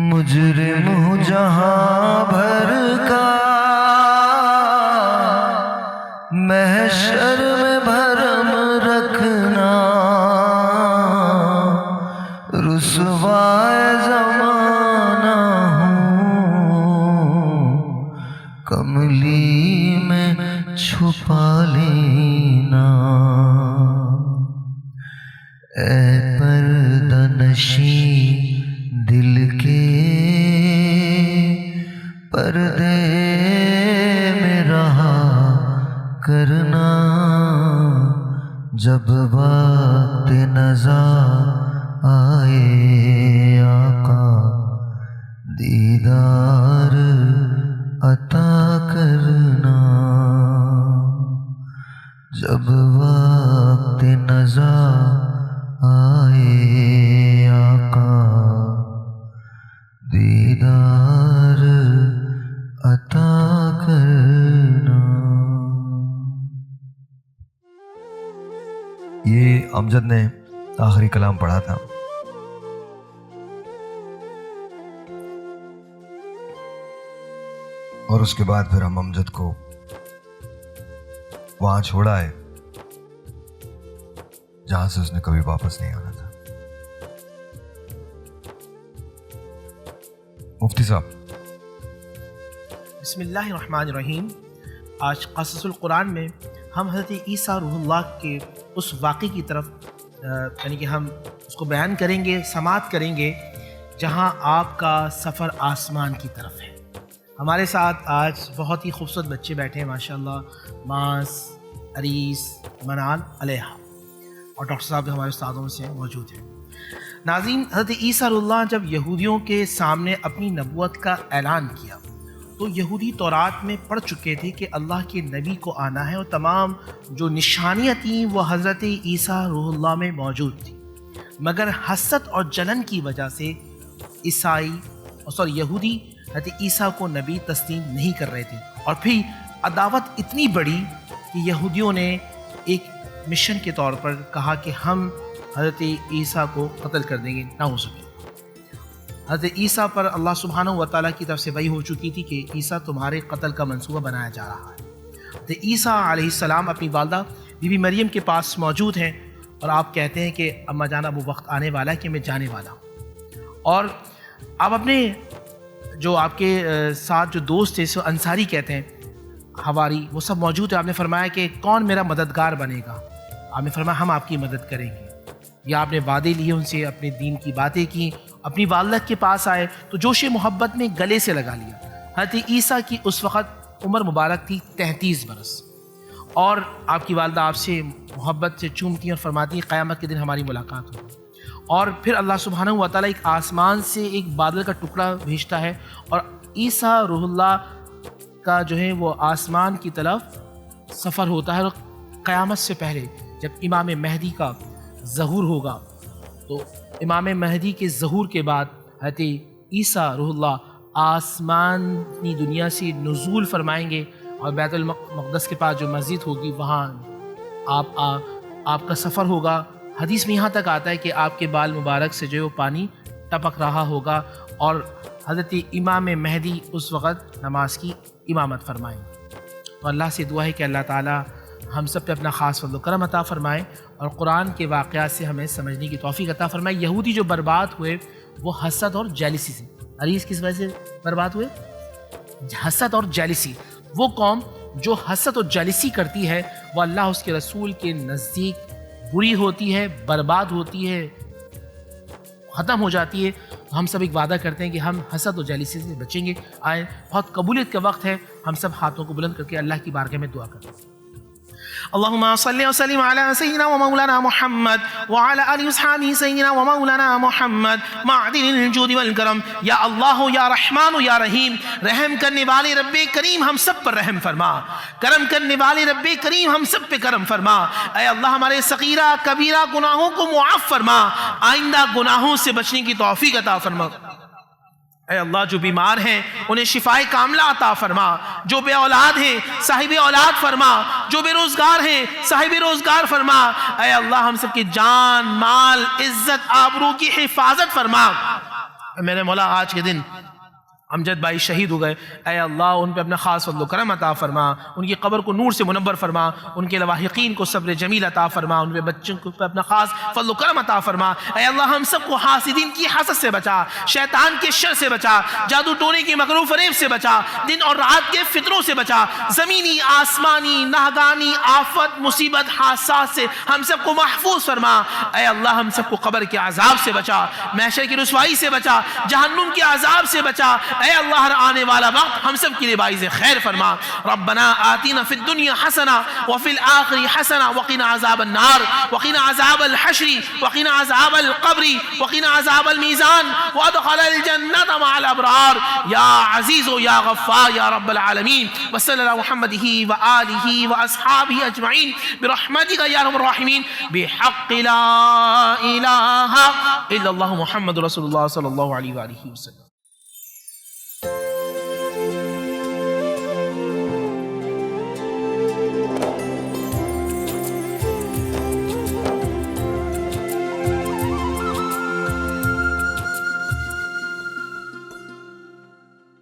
मुजरिम हूँ जहाँ भर का महशर में भरम रखना। रुसवाए ज़माना हूँ कमली में छुपा लेना। ऐ पर्दा नशी दिल के पर्दे में रहा करना। जब वक्त नज़ा आए आका दीदार अता करना। जब वक्त नज़ा आए आका दीदार अता करना। ये अमजद ने आखिरी कलाम पढ़ा था। और उसके बाद फिर हम अमजद को वहां छोड़ा है जहां से उसने कभी वापस नहीं आना था। मुफ्ती साहब, बिस्मिल्लाहिर्रहमानिर्रहीम। आज क़ससुल कुरान में हम हज़रत ईसा रूहुल्लाह के उस वाक़े की तरफ यानी कि हम उसको बयान करेंगे, समाअत करेंगे जहां आपका सफ़र आसमान की तरफ है। हमारे साथ आज बहुत ही खूबसूरत बच्चे बैठे हैं माशाअल्लाह। मास, अरीस, मनाल, अलैहा और डॉक्टर साहब हमारे उस्तादों से मौजूद हैं। नाज़रीन, हज़रत ईसा रूहुल्लाह जब यहूदियों के सामने अपनी नबूवत का ऐलान किया तो यहूदी तौरात में पढ़ चुके थे कि अल्लाह के नबी को आना है और तमाम जो निशानियाँ थीं वो हज़रत ईसा रूहुल्लाह में मौजूद थी। मगर हसद और जलन की वजह से यहूदी हज़रत ईसा को नबी तस्लीम नहीं कर रहे थे। और फिर अदावत इतनी बड़ी कि यहूदियों ने एक मिशन के तौर पर कहा कि हम हज़रत ईसा को कत्ल कर देंगे। ना हो सके। हज़रत ईसा पर अल्लाह सुब्हानहू व तआला की तरफ से वही हो चुकी थी कि ईसा तुम्हारे कत्ल का मंसूबा बनाया जा रहा है। हज़रत ईसा अलैहिस्सलाम अपनी वालदा बीबी मरियम के पास मौजूद हैं और आप कहते हैं कि अम्मा जाना वो वक्त आने वाला है कि मैं जाने वाला हूँ। और आप अपने जो आपके साथ जो दोस्त थे सो अंसारी कहते हैं हवारी, वो सब मौजूद है। आपने फरमाया कि कौन मेरा मददगार बनेगा। आपने फरमाया हम आपकी मदद करेंगे। या आपने वादे लिए उनसे, अपने दीन की बातें की, अपनी वालदा के पास आए तो जोश मोहब्बत में गले से लगा लिया। हज़रत ईसा की उस वक़्त उम्र मुबारक थी 33 बरस और आपकी वालदा आपसे मोहब्बत से चूमती और फरमाती क़यामत के दिन हमारी मुलाकात हो। और फिर अल्लाह सुब्हानहू व तआला एक आसमान से एक बादल का टुकड़ा भेजता है और ईसा रूहुल्लाह का जो है वो आसमान की तरफ सफ़र होता है और क़यामत से पहले जब इमाम महदी का ज़हूर होगा तो इमाम महदी के ज़हूर के बाद हज़रत ईसा रूहुल्लाह आसमानी दुनिया से नुज़ूल फरमाएंगे और बैतुल मक़दस के पास जो मस्जिद होगी वहाँ आपका सफ़र होगा। हदीस में यहाँ तक आता है कि आपके बाल मुबारक से जो है वो पानी टपक रहा होगा और हज़रत इमाम महदी उस वक़्त नमाज की इमामत फरमाएंगे। तो अल्लाह से दुआ है कि अल्लाह ताला हम सब पे अपना ख़ास फज़ल करम अता फ़रमाए और कुरान के वाक़यात से हमें समझने की तौफ़ीक़ अता फ़रमाए। यहूदी जो बर्बाद हुए वो हसद और जेलिसी से, अरीज़ किस वजह से बर्बाद हुए? हसद और जेलिसी। वो कौम जो हसद और जेलिसी करती है वो अल्लाह उसके रसूल के नज़दीक बुरी होती है, बर्बाद होती है, ख़त्म हो जाती है। तो हम सब एक वादा करते हैं कि हम हसद और जेलिसी से बचेंगे। आए बहुत कबूलियत का वक्त है, हम सब हाथों को बुलंद करके अल्लाह की बारगाह में दुआ करते हैं। अल्लाहुम्मा सल्लि व सल्लिम अला सय्यिदिना व मौलाना मुहम्मद व अला आलि वअस्हाबिहि सय्यिदिना व मौलाना मुहम्मद मादिनिल जूदि वल करम। या अल्लाह या रहमान या रहीम, रहम करने वाले रब्बे करीम हम सब पर रहम फरमा, करम करने वाले रब्बे करीम हम सब पे करम फरमा। ऐ अल्लाह हमारे सगीरा कबीरा गुनाहों को मुआफ़ फरमा, आइंदा गुनाहों से बचने की तौफीक अता फरमा। ऐ अल्लाह जो बीमार हैं उन्हें शिफाए कामला अता फरमा, जो बे औलाद हैं साहिब औलाद फरमा, जो बेरोजगार हैं साहिब रोजगार फरमा। ऐ अल्लाह हम सबकी जान माल इज्जत आबरू की हिफाजत फरमा। मेरे मौला आज के दिन अमजद भाई शहीद हो गए, ऐ अल्लाह उन पे अपना ख़ास फज़ल करम अता फ़रमा, उनकी कब्र को नूर से मुनव्वर फरमा, उनके लवाहिकीन को सब्र जमील अता फ़रमा, उनके बच्चों को अपना ख़ास फज़ल करम अता फ़रमा। ऐ अल्लाह हम सबको हासिदीन की हसद से बचा, शैतान के शर से बचा, जादू टोने की मकरू फरेब से बचा, दिन और रात के फितरों से बचा, ज़मीनी आसमानी नाहगानी आफत मुसीबत हादसात से हम सबको महफूज फरमा। ऐ अल्लाह हम सबको कब्र के अज़ाब से बचा, महशर की रुसवाई से बचा, जहन्नुम के अज़ाब से बचा। ऐ अल्लाह आने वाला वक्त हम सब के लिए बाइज़ खैर फरमा। रब्बना आतिना फिद दुनिया हसना व फिल आखिरी हसना वक़िना अज़ाबन नार वक़िना अज़ाबल हश्री वक़िना अज़ाबल क़ब्री वक़िना अज़ाबल मीज़ान वअदखिलल जन्नत मअल अबरार या अज़ीज़ या गफ़्फ़ार या रब्बल आलमीन। व सल्लल्लाहु मुहम्मदिही व आलिही व अस्हाबिही अजमईन बिरहमतिका या अरहमर राहिमीन बिहक़्क़ि ला इलाहा इल्लल्लाहु मुहम्मदुर रसूलुल्लाह सल्लल्लाहु अलैहि व आलिहि वसल्लम।